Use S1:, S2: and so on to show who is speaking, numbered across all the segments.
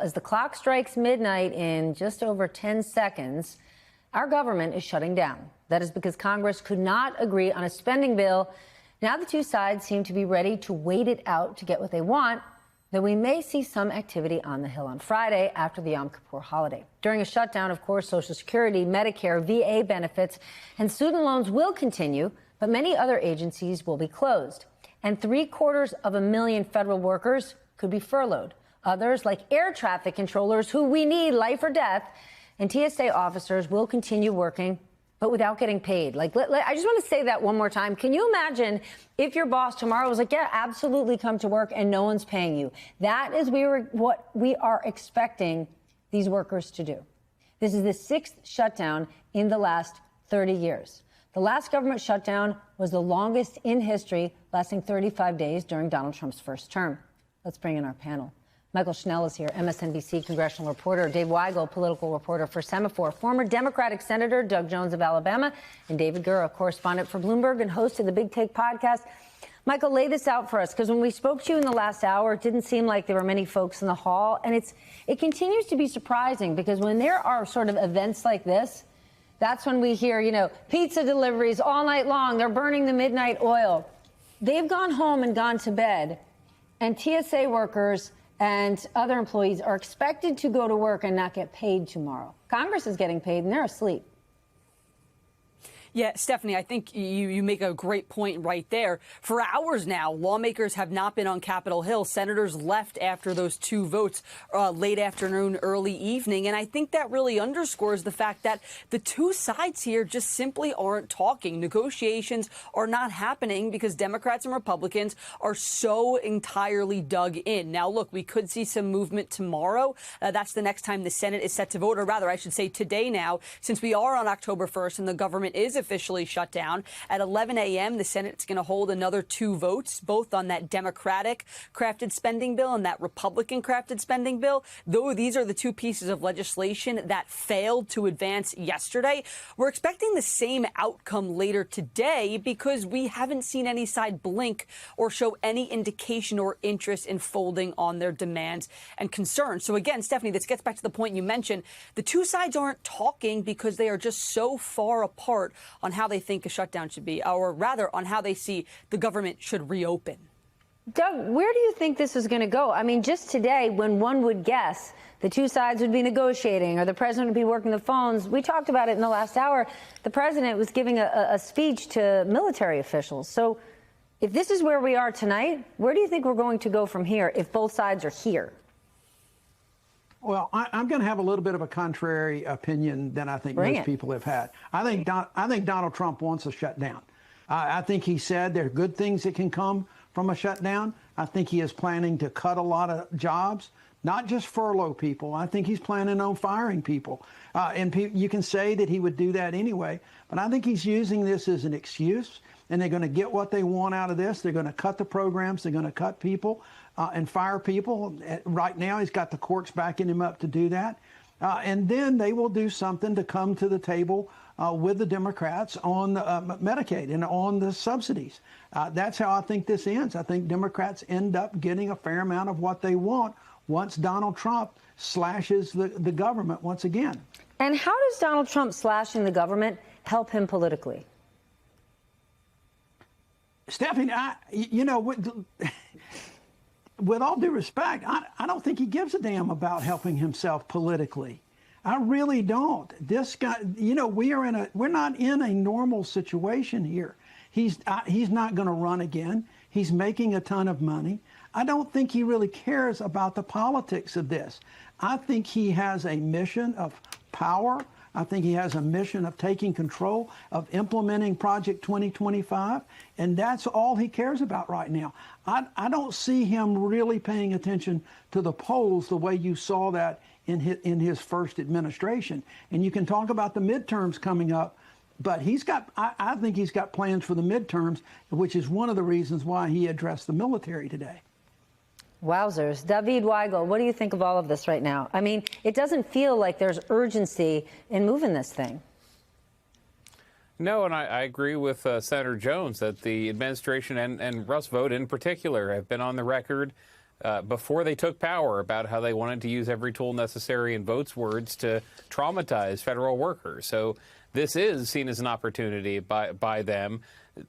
S1: As the clock strikes midnight in just over 10 seconds, our government is shutting down. That is because Congress could not agree on a spending bill. Now the two sides seem to be ready to wait it out to get what they want, though we may see some activity on the Hill on Friday after the Yom Kippur holiday. During a shutdown, of course, Social Security, Medicare, VA benefits, and student loans will continue, but many other agencies will be closed. And 750,000 federal workers could be furloughed. Others, like air traffic controllers, who we need life or death, and TSA officers will continue working, but without getting paid. I just want to say that one more time. Can you imagine if your boss tomorrow was like, yeah, absolutely come to work and no one's paying you? That is what we are expecting these workers to do. This is the 6th shutdown in the last 30 years. The last government shutdown was the longest in history, lasting 35 days during Donald Trump's first term. Let's bring in our panel. Michael Schnell is here, MSNBC congressional reporter. Dave Weigel, political reporter for Semafor. Former Democratic Senator Doug Jones of Alabama. And David Gura, correspondent for Bloomberg and host of the Big Take podcast. Michael, lay this out for us, because when we spoke to you in the last hour, it didn't seem like there were many folks in the hall. And it continues to be surprising, because when there are sort of events like this, that's when we hear, pizza deliveries all night long. They're burning the midnight oil. They've gone home and gone to bed. And TSA workers and other employees are expected to go to work and not get paid tomorrow. Congress is getting paid and they're asleep.
S2: Yeah, Stephanie, I think you make a great point right there. For hours now, lawmakers have not been on Capitol Hill. Senators left after those two votes late afternoon, early evening. And I think that really underscores the fact that the two sides here just simply aren't talking. Negotiations are not happening because Democrats and Republicans are so entirely dug in. Now, look, we could see some movement tomorrow. That's the next time the Senate is set to vote, or rather, I should say today now, since we are on October 1st and the government is officially shut down. At 11 a.m., the Senate's going to hold another two votes, both on that Democratic crafted spending bill and that Republican crafted spending bill. Though these are the two pieces of legislation that failed to advance yesterday, we're expecting the same outcome later today because we haven't seen any side blink or show any indication or interest in folding on their demands and concerns. So again, Stephanie, this gets back to the point you mentioned. The two sides aren't talking because they are just so far apart on how they think a shutdown should be, or rather on how they see the government should reopen.
S1: Doug, where do you think this is going to go? I mean, just today, when one would guess the two sides would be negotiating or the president would be working the phones, we talked about it in the last hour. The president was giving a speech to military officials. So if this is where we are tonight, where do you think we're going to go from here if both sides are here?
S3: Well, I'm going to have a little bit of a contrary opinion than I think most people have had. I think Donald Trump wants a shutdown. I think he said there are good things that can come from a shutdown. I think he is planning to cut a lot of jobs, not just furlough people. I think he's planning on firing people. And you can say that he would do that anyway, but I think he's using this as an excuse, and they're going to get what they want out of this. They're going to cut the programs. They're going to cut people. And fire people. Right now, he's got the courts backing him up to do that. And then they will do something to come to the table with the Democrats on Medicaid and on the subsidies. That's how I think this ends. I think Democrats end up getting a fair amount of what they want once Donald Trump slashes the government once again.
S1: And how does Donald Trump slashing the government help him politically?
S3: Stephanie, with all due respect, I don't think he gives a damn about helping himself politically. I really don't. This guy, we're not in a normal situation here. He's not going to run again. He's making a ton of money. I don't think he really cares about the politics of this. I think he has a mission of power. I think he has a mission of taking control, of implementing Project 2025, and that's all he cares about right now. I don't see him really paying attention to the polls the way you saw that in his first administration. And you can talk about the midterms coming up, but I think he's got plans for the midterms, which is one of the reasons why he addressed the military today.
S1: Wowzers. David Weigel, what do you think of all of this right now? I mean, it doesn't feel like there's urgency in moving this thing.
S4: No, and I agree with Senator Jones that the administration and Russ Vought in particular have been on the record before they took power about how they wanted to use every tool necessary in votes words to traumatize federal workers. So this is seen as an opportunity by them.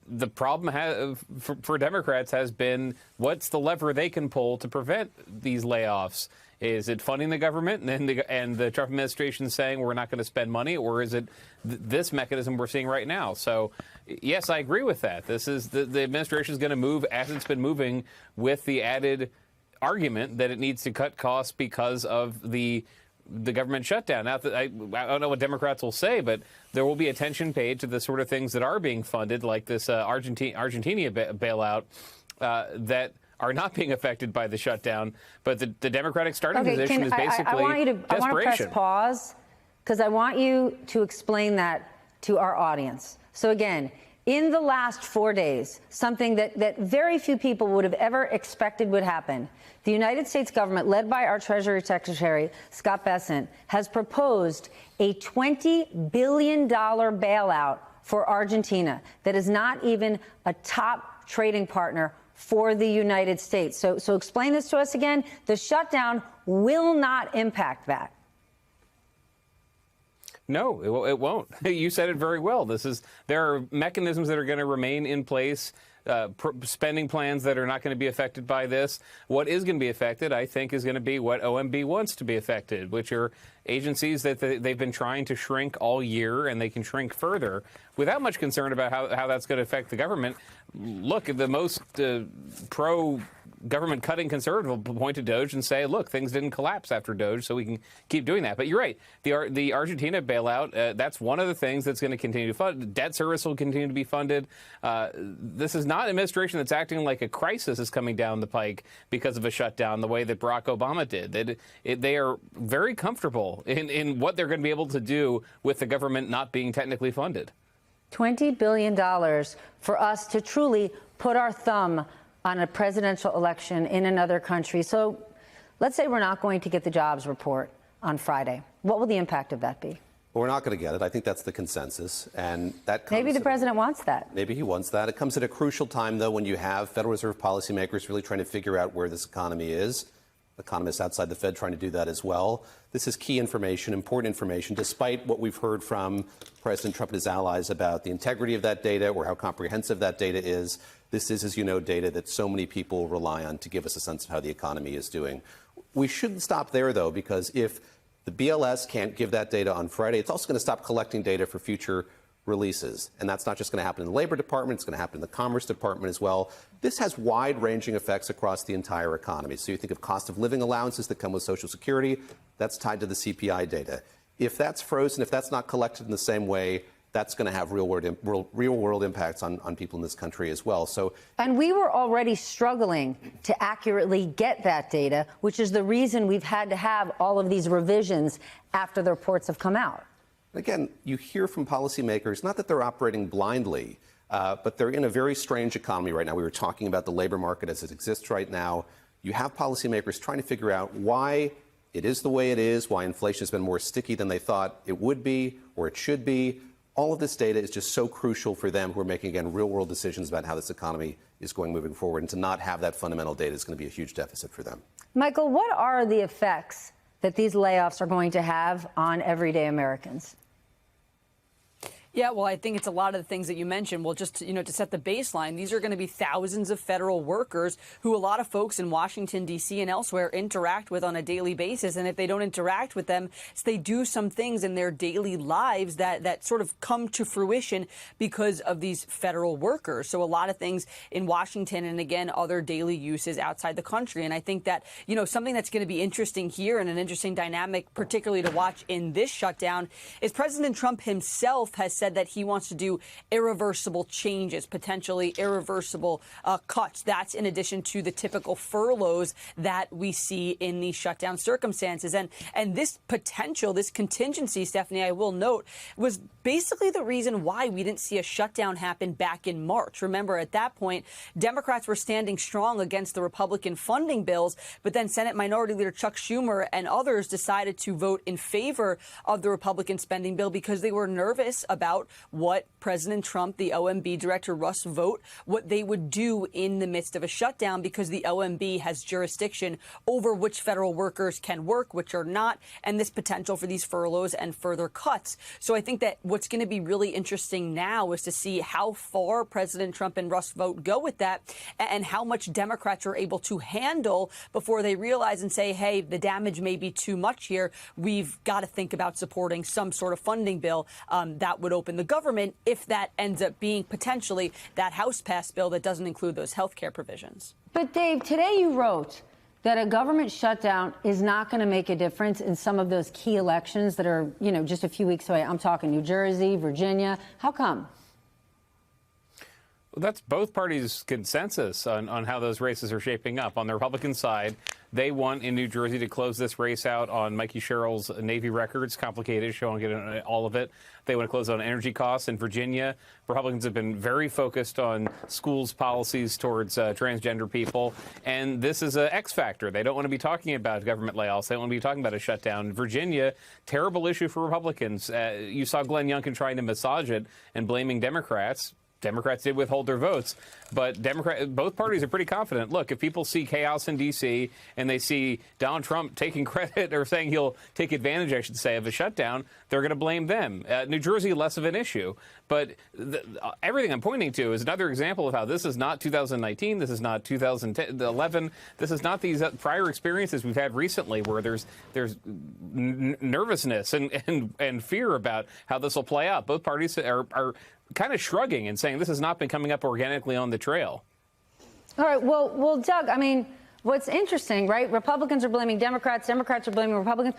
S4: The problem for Democrats has been, what's the lever they can pull to prevent these layoffs? Is it funding the government and the Trump administration saying we're not going to spend money, or is it this mechanism we're seeing right now? So, yes, I agree with that. This is the administration is going to move as it's been moving, with the added argument that it needs to cut costs because of the government shutdown. Now, I don't know what Democrats will say, but there will be attention paid to the sort of things that are being funded, like this Argentina bailout that are not being affected by the shutdown. But the Democratic starting position is basically
S1: I want to press pause, because I want you to explain that to our audience. So again, in the last 4 days, something that very few people would have ever expected would happen, the United States government, led by our Treasury Secretary, Scott Bessent, has proposed a $20 billion bailout for Argentina that is not even a top trading partner for the United States. So explain this to us again. The shutdown will not impact that.
S4: No, it won't. You said it very well. There are mechanisms that are going to remain in place, spending plans that are not going to be affected by this. What is going to be affected, I think, is going to be what OMB wants to be affected, which are agencies that they've been trying to shrink all year, and they can shrink further without much concern about how that's going to affect the government. Look, the most pro-government cutting conservative will point to DOGE and say, look, things didn't collapse after DOGE, so we can keep doing that. But you're right. The Argentina bailout, that's one of the things that's going to continue to fund. Debt service will continue to be funded. This is not an administration that's acting like a crisis is coming down the pike because of a shutdown the way that Barack Obama did. They are very comfortable in what they're going to be able to do with the government not being technically funded.
S1: $20 billion for us to truly put our thumb on a presidential election in another country. So let's say we're not going to get the jobs report on Friday. What will the impact of that be?
S5: Well, we're not going to get it. I think that's the consensus. And that
S1: maybe the president wants that.
S5: Maybe he wants that. It comes at a crucial time, though, when you have Federal Reserve policymakers really trying to figure out where this economy is. Economists outside the Fed trying to do that as well. This is key information, important information, despite what we've heard from President Trump and his allies about the integrity of that data or how comprehensive that data is. This is, as you know, data that so many people rely on to give us a sense of how the economy is doing. We shouldn't stop there, though, because if the BLS can't give that data on Friday, it's also going to stop collecting data for future releases. And that's not just going to happen in the Labor Department, it's going to happen in the Commerce Department as well. This has wide-ranging effects across the entire economy. So you think of cost of living allowances that come with Social Security, that's tied to the CPI data. If that's frozen, if that's not collected in the same way, that's going to have real-world impacts on people in this country as well.
S1: And we were already struggling to accurately get that data, which is the reason we've had to have all of these revisions after the reports have come out.
S5: Again, you hear from policymakers, not that they're operating blindly, but they're in a very strange economy right now. We were talking about the labor market as it exists right now. You have policymakers trying to figure out why it is the way it is, why inflation has been more sticky than they thought it would be or it should be. All of this data is just so crucial for them who are making, again, real-world decisions about how this economy is going moving forward. And to not have that fundamental data is going to be a huge deficit for them.
S1: Michael, what are the effects that these layoffs are going to have on everyday Americans?
S2: Yeah, well, I think it's a lot of the things that you mentioned. Well, just to set the baseline, these are going to be thousands of federal workers who a lot of folks in Washington, D.C. and elsewhere interact with on a daily basis. And if they don't interact with them, they do some things in their daily lives that sort of come to fruition because of these federal workers. So a lot of things in Washington and, again, other daily uses outside the country. And I think that, something that's going to be interesting here and an interesting dynamic, particularly to watch in this shutdown, is President Trump himself has said that he wants to do irreversible changes, potentially irreversible cuts. That's in addition to the typical furloughs that we see in these shutdown circumstances. And this potential, this contingency, Stephanie, I will note, was basically the reason why we didn't see a shutdown happen back in March. Remember, at that point, Democrats were standing strong against the Republican funding bills, but then Senate Minority Leader Chuck Schumer and others decided to vote in favor of the Republican spending bill because they were nervous about out what President Trump, the OMB director, Russ Vought, what they would do in the midst of a shutdown, because the OMB has jurisdiction over which federal workers can work, which are not, and this potential for these furloughs and further cuts. So I think that what's going to be really interesting now is to see how far President Trump and Russ Vought go with that, and how much Democrats are able to handle before they realize and say, hey, the damage may be too much here. We've got to think about supporting some sort of funding bill that would open the government, if that ends up being potentially that House-passed bill that doesn't include those health care provisions.
S1: But, Dave, today you wrote that a government shutdown is not going to make a difference in some of those key elections that are, just a few weeks away. I'm talking New Jersey, Virginia. How come?
S4: Well, that's both parties' consensus on how those races are shaping up. On the Republican side, they want in New Jersey to close this race out on Mikey Sherrill's Navy records. Complicated issue. I won't get into all of it. They want to close on energy costs. In Virginia, Republicans have been very focused on schools' policies towards transgender people. And this is an X factor. They don't want to be talking about government layoffs. They don't want to be talking about a shutdown. Virginia, terrible issue for Republicans. You saw Glenn Youngkin trying to massage it and blaming Democrats. Democrats did withhold their votes, but both parties are pretty confident. Look, if people see chaos in D.C. and they see Donald Trump taking credit or saying he'll take advantage, I should say, of a shutdown, they're going to blame them. New Jersey, less of an issue. But everything I'm pointing to is another example of how this is not 2019. This is not 2011. This is not these prior experiences we've had recently where there's nervousness and fear about how this will play out. Both parties are kind of shrugging and saying this has not been coming up organically on the trail.
S1: All right. Well, Doug, I mean, what's interesting, right? Republicans are blaming Democrats. Democrats are blaming Republicans.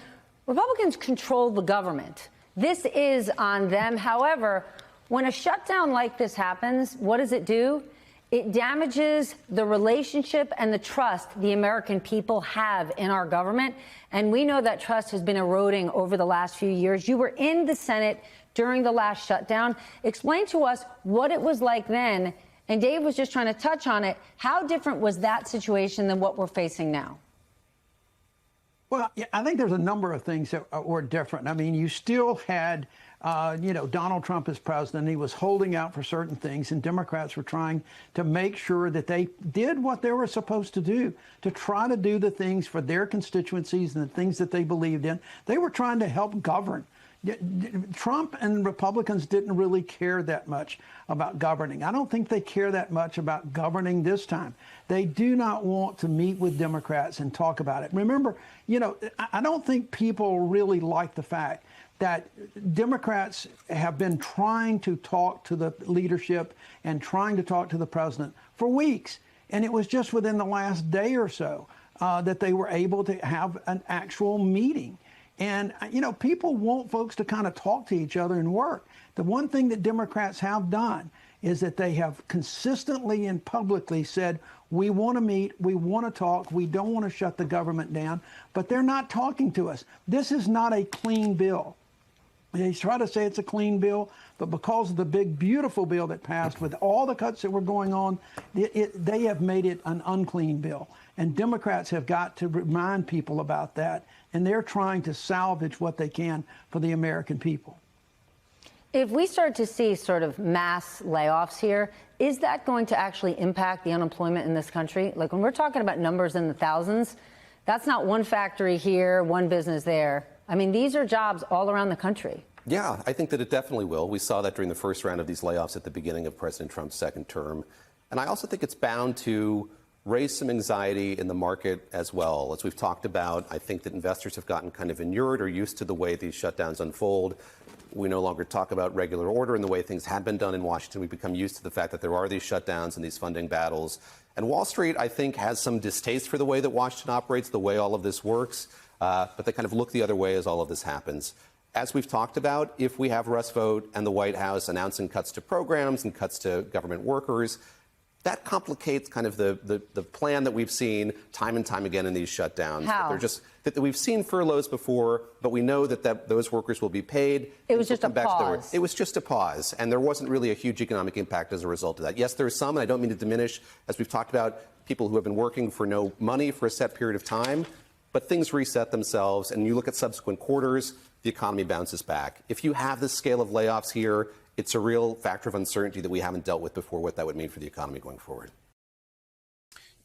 S1: Republicans control the government. This is on them. However, when a shutdown like this happens, what does it do? It damages the relationship and the trust the American people have in our government. And we know that trust has been eroding over the last few years. You were in the Senate during the last shutdown. Explain to us what it was like then. And Dave was just trying to touch on it. How different was that situation than what we're facing now?
S3: Well, yeah, I think there's a number of things that were different. I mean, you still had, Donald Trump as president. He was holding out for certain things, and Democrats were trying to make sure that they did what they were supposed to do, to try to do the things for their constituencies and the things that they believed in. They were trying to help govern. Trump and Republicans didn't really care that much about governing. I don't think they care that much about governing this time. They do not want to meet with Democrats and talk about it. Remember, I don't think people really like the fact that Democrats have been trying to talk to the leadership and trying to talk to the president for weeks. And it was just within the last day or so that they were able to have an actual meeting. And, people want folks to kind of talk to each other and work. The one thing that Democrats have done is that they have consistently and publicly said, we want to meet, we want to talk, we don't want to shut the government down, but they're not talking to us. This is not a clean bill. They try to say it's a clean bill, but because of the big, beautiful bill that passed with all the cuts that were going on, they have made it an unclean bill. And Democrats have got to remind people about that. And they're trying to salvage what they can for the American people.
S1: If we start to see sort of mass layoffs here, is that going to actually impact the unemployment in this country? Like when we're talking about numbers in the thousands, that's not one factory here, one business there. I mean, these are jobs all around the country.
S5: Yeah, I think that it definitely will. We saw that during the first round of these layoffs at the beginning of President Trump's second term. And I also think it's bound to raise some anxiety in the market as well. As we've talked about, I think that investors have gotten kind of inured or used to the way these shutdowns unfold. We no longer talk about regular order and the way things had been done in Washington. We've become used to the fact that there are these shutdowns and these funding battles. And Wall Street, I think, has some distaste for the way that Washington operates, the way all of this works. But they kind of look the other way as all of this happens. As we've talked about, if we have Russ Vought and the White House announcing cuts to programs and cuts to government workers, that complicates kind of the plan that we've seen time and time again in these shutdowns.
S1: How?
S5: That we've seen furloughs before, but we know that those workers will be paid.
S1: It was just a pause.
S5: It was just a pause, and there wasn't really a huge economic impact as a result of that. Yes, there's some, and I don't mean to diminish, as we've talked about, people who have been working for no money for a set period of time, but things reset themselves, and you look at subsequent quarters, the economy bounces back. If you have this scale of layoffs here, it's a real factor of uncertainty that we haven't dealt with before, what that would mean for the economy going forward.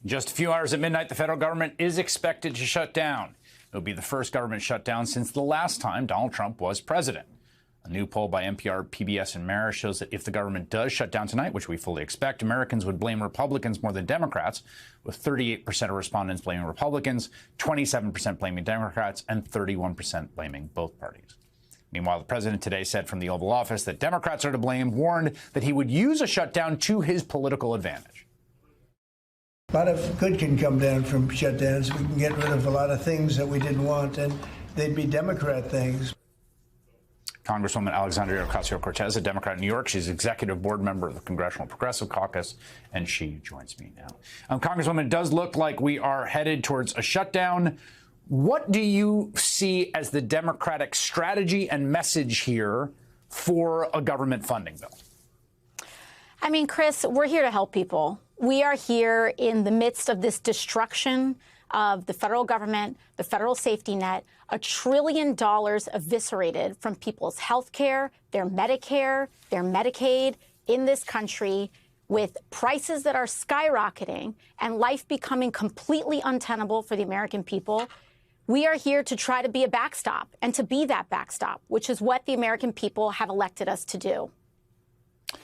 S6: Just a few hours at midnight, the federal government is expected to shut down. It will be the first government shutdown since the last time Donald Trump was president. A new poll by NPR, PBS, and Marist shows that if the government does shut down tonight, which we fully expect, Americans would blame Republicans more than Democrats, with 38% of respondents blaming Republicans, 27% blaming Democrats, and 31% blaming both parties. Meanwhile, the president today said from the Oval Office that Democrats are to blame, warned that he would use a shutdown to his political advantage.
S7: A lot of good can come down from shutdowns. We can get rid of a lot of things that we didn't want, and they'd be Democrat things.
S6: Congresswoman Alexandria Ocasio-Cortez, a Democrat in New York. She's executive board member of the Congressional Progressive Caucus, and she joins me now. Congresswoman, it does look like we are headed towards a shutdown. What do you see as the Democratic strategy and message here for a government funding bill?
S8: I mean, Chris, we're here to help people. We are here in the midst of this destruction of the federal government, the federal safety net, $1 trillion eviscerated from people's health care, their Medicare, their Medicaid in this country, with prices that are skyrocketing and life becoming completely untenable for the American people. We are here to try to be a backstop and to be that backstop, which is what the American people have elected us to do.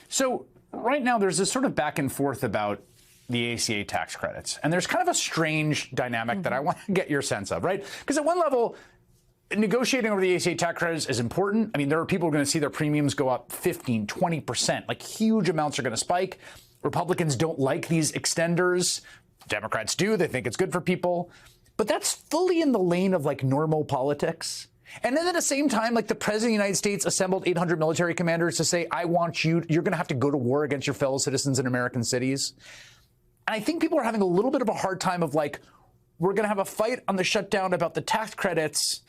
S8: So
S6: right now, there's this sort of back and forth about the ACA tax credits. And there's kind of a strange dynamic that I want to get your sense of, right? Because at one level, negotiating over the ACA tax credits is important. I mean, there are people who are going to see their premiums go up 15, 20%, like huge amounts are going to spike. Republicans don't like these extenders. Democrats do. They think it's good for people. But that's fully in the lane of like normal politics. And then at the same time, like the president of the United States assembled 800 military commanders to say, I want you're going to have to go to war against your fellow citizens in American cities. And I think people are having a little bit of a hard time of like, we're going to have a fight on the shutdown about the tax credits,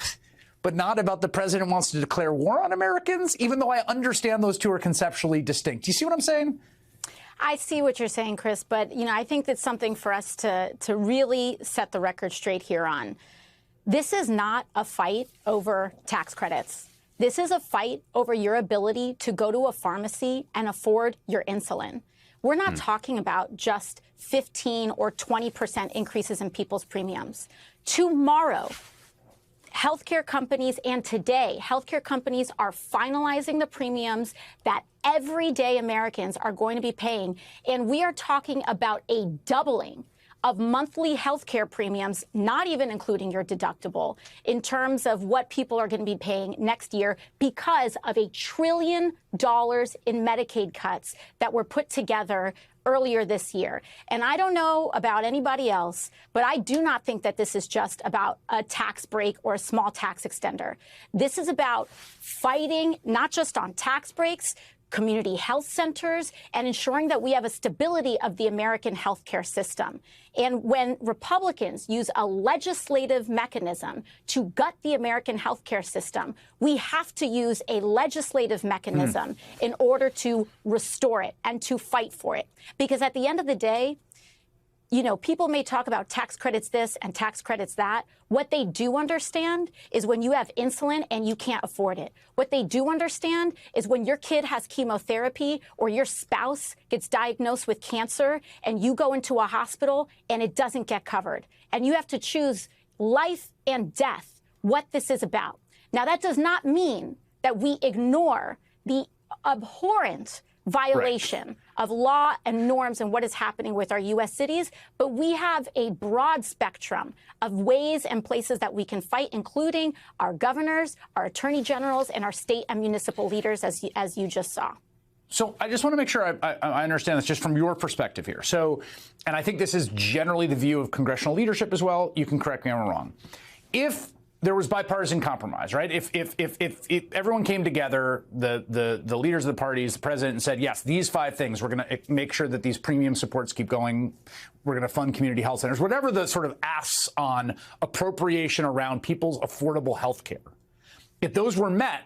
S6: but not about the president wants to declare war on Americans, even though I understand those two are conceptually distinct. Do you see what I'm saying?
S8: I see what you're saying, Chris, but, you know, I think that's something for us to really set the record straight here on. This is not a fight over tax credits. This is a fight over your ability to go to a pharmacy and afford your insulin. We're not talking about just 15 or 20% increases in people's premiums. Tomorrow, healthcare companies and today, healthcare companies are finalizing the premiums that everyday Americans are going to be paying. And we are talking about a doubling of monthly health care premiums, not even including your deductible, in terms of what people are going to be paying next year because of $1 trillion in Medicaid cuts that were put together earlier this year. And I don't know about anybody else, but I do not think that this is just about a tax break or a small tax extender. This is about fighting not just on tax breaks, community health centers, and ensuring that we have a stability of the American healthcare system. And when Republicans use a legislative mechanism to gut the American healthcare system, we have to use a legislative mechanism in order to restore it and to fight for it. Because at the end of the day, you know, people may talk about tax credits this and tax credits that. What they do understand is when you have insulin and you can't afford it. What they do understand is when your kid has chemotherapy or your spouse gets diagnosed with cancer and you go into a hospital and it doesn't get covered. And you have to choose life and death, what this is about. Now, that does not mean that we ignore the abhorrent violation of law and norms and what is happening with our U.S. cities. But we have a broad spectrum of ways and places that we can fight, including our governors, our attorney generals, and our state and municipal leaders, as you just saw.
S6: So I just want to make sure I understand this just from your perspective here. So, and I think this is generally the view of congressional leadership as well. You can correct me if I'm wrong. If there was bipartisan compromise, right? If everyone came together, the leaders of the parties, the president, and said, yes, these 5 things, we're going to make sure that these premium supports keep going. We're going to fund community health centers, whatever the sort of asks on appropriation around people's affordable health care. If those were met,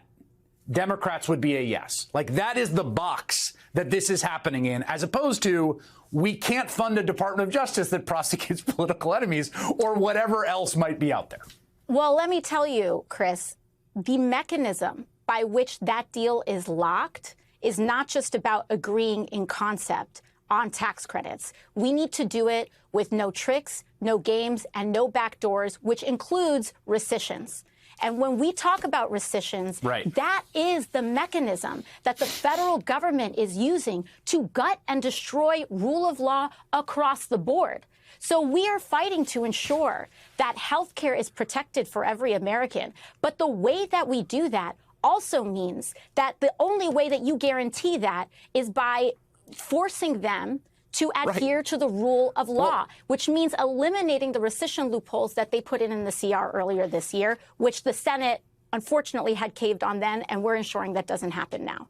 S6: Democrats would be a yes. Like that is the box that this is happening in, as opposed to we can't fund a Department of Justice that prosecutes political enemies or whatever else might be out there.
S8: Well, let me tell you, Chris, the mechanism by which that deal is locked is not just about agreeing in concept on tax credits. We need to do it with no tricks, no games, and no backdoors, which includes rescissions. And when we talk about rescissions, that is the mechanism that the federal government is using to gut and destroy rule of law across the board. So we are fighting to ensure that health care is protected for every American. But the way that we do that also means that the only way that you guarantee that is by forcing them to adhere to the rule of law, which means eliminating the rescission loopholes that they put in the CR earlier this year, which the Senate unfortunately had caved on then, and we're ensuring that doesn't happen now.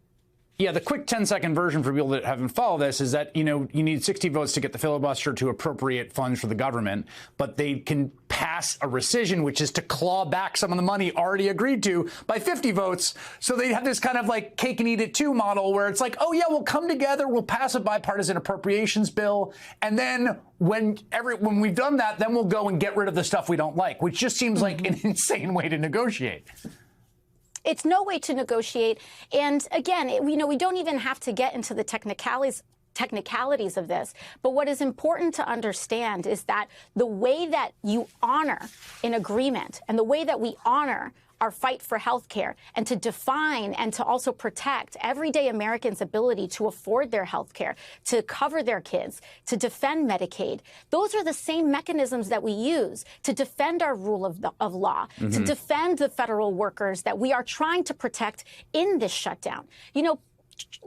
S6: Yeah, the quick 10-second version for people that haven't followed this is that, you need 60 votes to get the filibuster to appropriate funds for the government, but they can pass a rescission, which is to claw back some of the money already agreed to by 50 votes. So they have this kind of like cake and eat it too model where it's like, oh, yeah, we'll come together, we'll pass a bipartisan appropriations bill. And then when we've done that, then we'll go and get rid of the stuff we don't like, which just seems like an insane way to negotiate.
S8: It's no way to negotiate. And again, we don't even have to get into the technicalities of this. But what is important to understand is that the way that you honor an agreement and the way that we honor our fight for health care and to define and to also protect everyday Americans' ability to afford their health care, to cover their kids, to defend Medicaid. Those are the same mechanisms that we use to defend our rule of law, to defend the federal workers that we are trying to protect in this shutdown.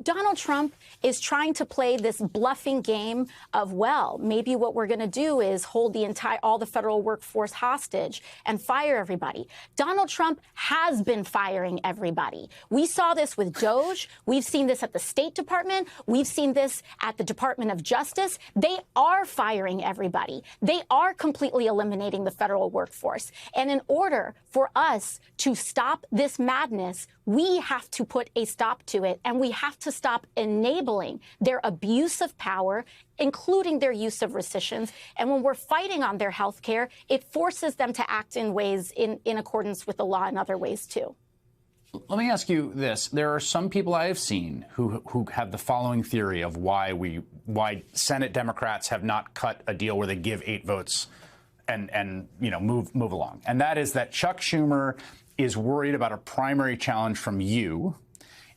S8: Donald Trump is trying to play this bluffing game of, well, maybe what we're going to do is hold all the federal workforce hostage and fire everybody. Donald Trump has been firing everybody. We saw this with DOJ. We've seen this at the State Department. We've seen this at the Department of Justice. They are firing everybody. They are completely eliminating the federal workforce. And in order for us to stop this madness, we have to put a stop to it, and we have to stop enabling their abuse of power, including their use of rescissions. And when we're fighting on their health care, it forces them to act in ways in accordance with the law in other ways, too.
S6: Let me ask you this. There are some people I have seen who have the following theory of why Senate Democrats have not cut a deal where they give 8 votes and move along. And that is that Chuck Schumer is worried about a primary challenge from you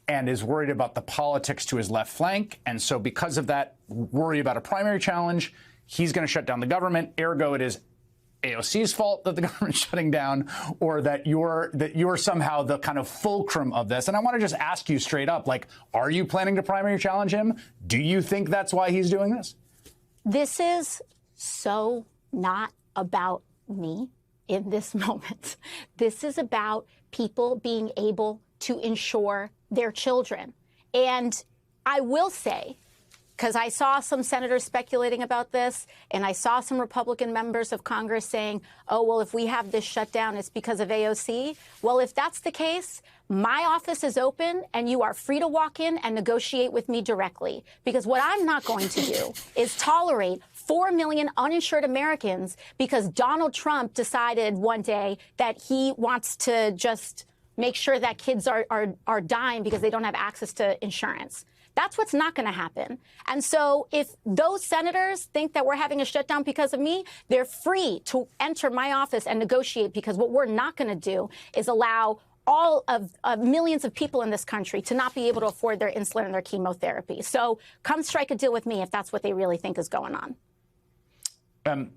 S6: and is worried about the politics to his left flank. And so because of that worry about a primary challenge, he's going to shut down the government. Ergo, it is AOC's fault that the government's shutting down, or that you're somehow the kind of fulcrum of this. And I want to just ask you straight up, are you planning to primary challenge him? Do you think that's why he's doing this?
S8: This is so not about me. In this moment, this is about people being able to insure their children. And I will say, because I saw some senators speculating about this, and I saw some Republican members of Congress saying, oh, well, if we have this shutdown, it's because of AOC. Well, if that's the case, my office is open, and you are free to walk in and negotiate with me directly. Because what I'm not going to do is tolerate 4 million uninsured Americans because Donald Trump decided one day that he wants to just make sure that kids are dying because they don't have access to insurance. That's what's not going to happen. And so if those senators think that we're having a shutdown because of me, they're free to enter my office and negotiate, because what we're not going to do is allow all of millions of people in this country to not be able to afford their insulin and their chemotherapy. So come strike a deal with me if that's what they really think is going on.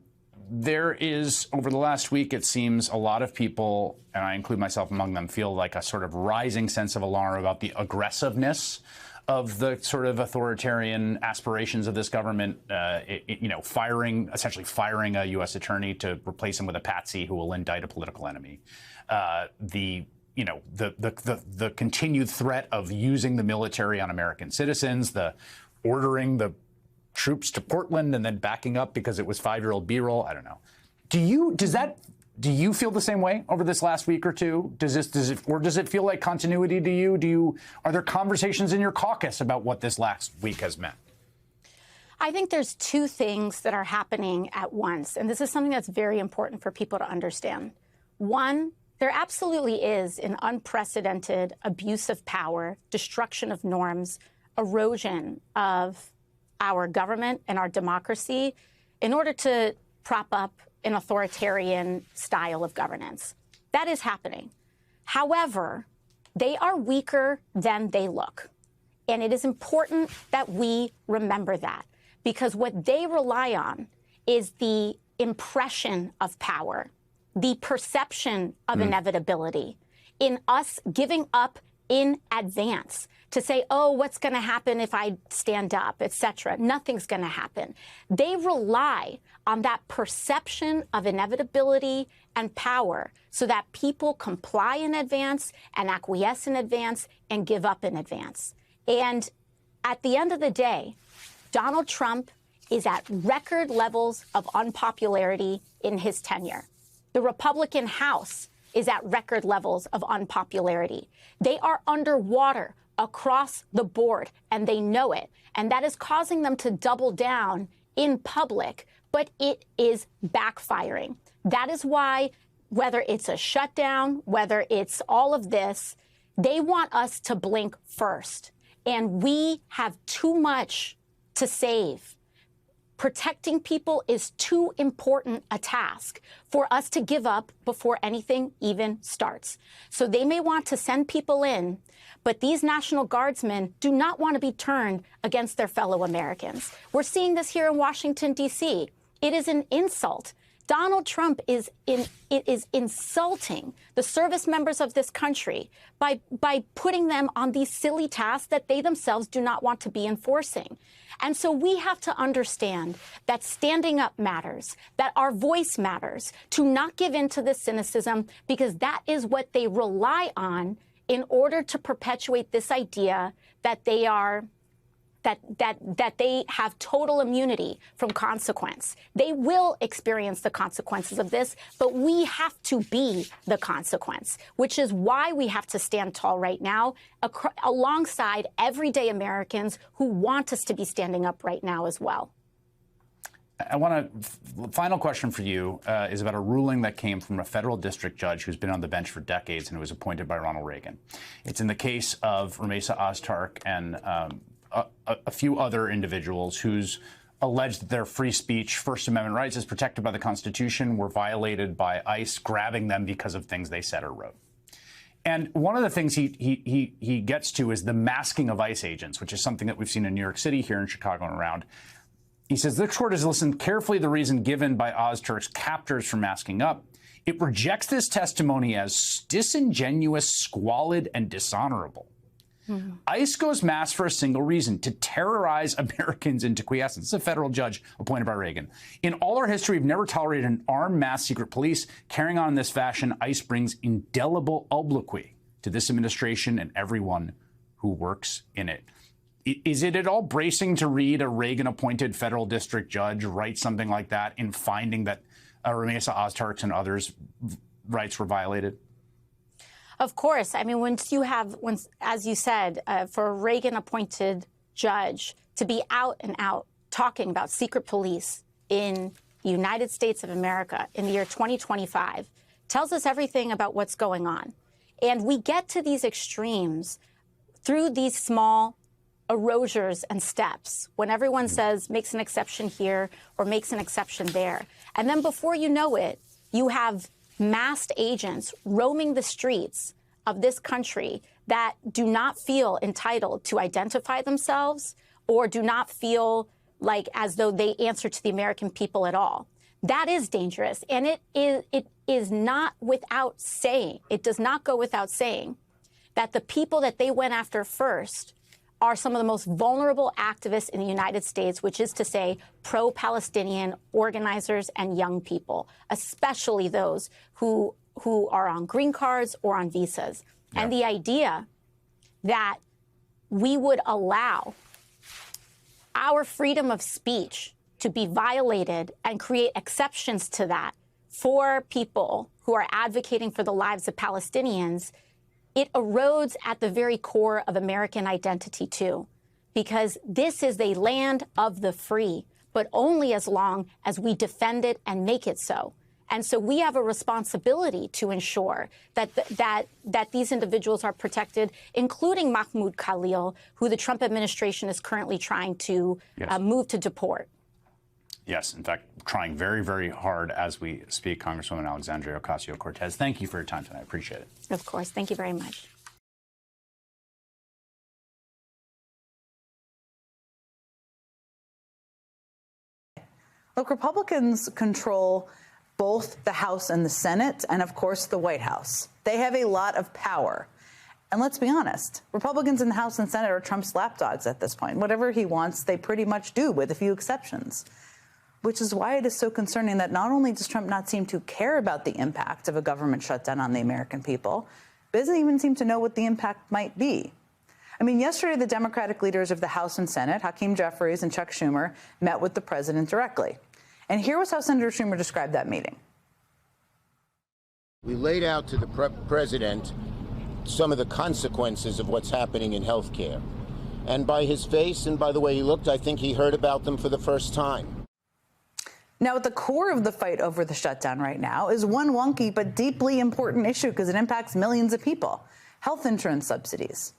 S6: There is, over the last week, it seems a lot of people, and I include myself among them, feel like a sort of rising sense of alarm about the aggressiveness of the sort of authoritarian aspirations of this government, essentially firing a U.S. attorney to replace him with a patsy who will indict a political enemy. The continued threat of using the military on American citizens, the ordering the troops to Portland and then backing up because it was 5-year-old B-roll. I don't know. Do you feel the same way over this last week or two? Does it feel like continuity to you? Are there conversations in your caucus about what this last week has meant?
S8: I think there's 2 things that are happening at once, and this is something that's very important for people to understand. One, There absolutely is an unprecedented abuse of power, destruction of norms, erosion of our government and our democracy in order to prop up an authoritarian style of governance. That is happening. However, they are weaker than they look. And it is important that we remember that, because what they rely on is the impression of power, the perception of inevitability, in us giving up in advance to say, oh, what's going to happen if I stand up, et cetera. Nothing's going to happen. They rely on that perception of inevitability and power so that people comply in advance and acquiesce in advance and give up in advance. And at the end of the day, Donald Trump is at record levels of unpopularity in his tenure. The Republican House is at record levels of unpopularity. They are underwater across the board, and they know it. And that is causing them to double down in public, but it is backfiring. That is why, whether it's a shutdown, whether it's all of this, they want us to blink first. And we have too much to save. Protecting people is too important a task for us to give up before anything even starts. So they may want to send people in, but these National Guardsmen do not want to be turned against their fellow Americans. We're seeing this here in Washington, D.C. It is an insult. Donald Trump is insulting the service members of this country by putting them on these silly tasks that they themselves do not want to be enforcing. And so we have to understand that standing up matters, that our voice matters, to not give in to this cynicism, because that is what they rely on in order to perpetuate this idea that they are that they have total immunity from consequence. They will experience the consequences of this, but we have to be the consequence, which is why we have to stand tall right now alongside everyday Americans who want us to be standing up right now as well.
S6: I want final question for you is about a ruling that came from a federal district judge who's been on the bench for decades and who was appointed by Ronald Reagan. It's in the case of Ramesa Ozturk and a few other individuals who's alleged that their free speech, First Amendment rights as protected by the Constitution, were violated by ICE grabbing them because of things they said or wrote. And one of the things he gets to is the masking of ICE agents, which is something that we've seen in New York City, here in Chicago, and around. He says the court has listened carefully to the reason given by Ozturk's captors for masking up. It rejects this testimony as disingenuous, squalid, and dishonorable. ICE goes mass for a single reason: to terrorize Americans into quiescence. This is a federal judge appointed by Reagan. In all our history, we've never tolerated an armed mass secret police. Carrying on in this fashion, ICE brings indelible obloquy to this administration and everyone who works in it. Is it at all bracing to read a Reagan-appointed federal district judge write something like that in finding that Ramesa Ozturk's and others' rights were violated?
S8: Of course. I mean, once, as you said, for a Reagan-appointed judge to be out and out talking about secret police in the United States of America in the year 2025 tells us everything about what's going on. And we get to these extremes through these small erasures and steps when everyone says makes an exception here or makes an exception there. And then before you know it, you have masked agents roaming the streets of this country that do not feel entitled to identify themselves or do not feel like as though they answer to the American people at all. That is dangerous. And it is not without saying, it does not go without saying that the people that they went after first are some of the most vulnerable activists in the United States, which is to say pro-Palestinian organizers and young people, especially those who are on green cards or on visas. Yeah. And the idea that we would allow our freedom of speech to be violated and create exceptions to that for people who are advocating for the lives of Palestinians, it erodes at the very core of American identity, too, because this is a land of the free, but only as long as we defend it and make it so. And so we have a responsibility to ensure that these individuals are protected, including Mahmoud Khalil, who the Trump administration is currently trying to move to deport.
S6: Yes, in fact, trying very, very hard as we speak. Congresswoman Alexandria Ocasio-Cortez, thank you for your time tonight. I appreciate it.
S8: Of course. Thank you very much.
S9: Look, Republicans control both the House and the Senate, and of course, the White House. They have a lot of power. And let's be honest, Republicans in the House and Senate are Trump's lapdogs at this point. Whatever he wants, they pretty much do, with a few exceptions. Which is why it is so concerning that not only does Trump not seem to care about the impact of a government shutdown on the American people, but doesn't even seem to know what the impact might be. I mean, yesterday, the Democratic leaders of the House and Senate, Hakeem Jeffries and Chuck Schumer, met with the president directly. And here was how Senator Schumer described that meeting.
S10: We laid out to the president some of the consequences of what's happening in health care. And by his face and by the way he looked, I think he heard about them for the first time.
S9: Now, at the core of the fight over the shutdown right now is one wonky but deeply important issue because it impacts millions of people: health insurance subsidies.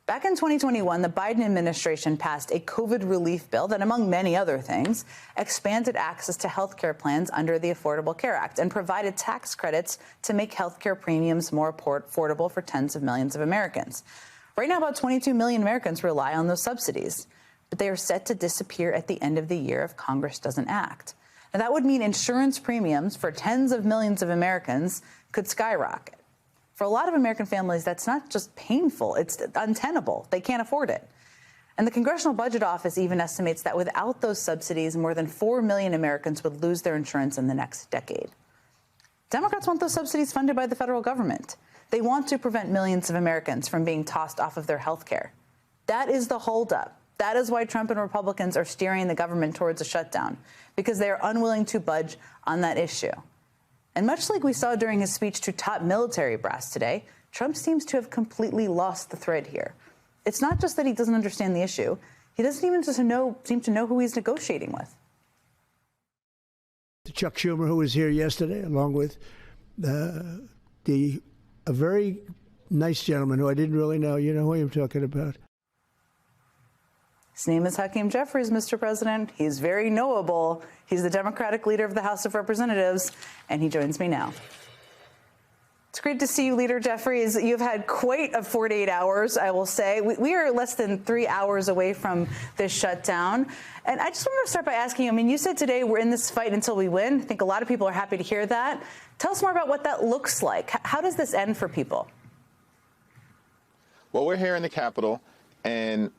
S9: Back in 2021, the Biden administration passed a COVID relief bill that, among many other things, expanded access to health care plans under the Affordable Care Act and provided tax credits to make health care premiums more affordable for tens of millions of Americans. Right now, about 22 million Americans rely on those subsidies, but they are set to disappear at the end of the year if Congress doesn't act. Now, that would mean insurance premiums for tens of millions of Americans could skyrocket. For a lot of American families, that's not just painful, it's untenable. They can't afford it. And the Congressional Budget Office even estimates that without those subsidies, more than 4 million Americans would lose their insurance in the next decade. Democrats want those subsidies funded by the federal government. They want to prevent millions of Americans from being tossed off of their health care. That is the holdup. That is why Trump and Republicans are steering the government towards a shutdown, because they are unwilling to budge on that issue. And much like we saw during his speech to top military brass today, Trump seems to have completely lost the thread here. It's not just that he doesn't understand the issue. He doesn't even seem to know who he's negotiating with.
S7: Chuck Schumer, who was here yesterday, along with a very nice gentleman who I didn't really know. You know who I'm talking about.
S9: His name is Hakeem Jeffries, Mr. President. He's very knowable. He's the Democratic leader of the House of Representatives, and he joins me now. It's great to see you, Leader Jeffries. You've had quite a 48 hours, I will say. We are less than 3 hours away from this shutdown. And I just wanted to start by asking you, I mean, you said today we're in this fight until we win. I think a lot of people are happy to hear that. Tell us more about what that looks like. How does this end for people?
S11: Well, we're here in the Capitol, and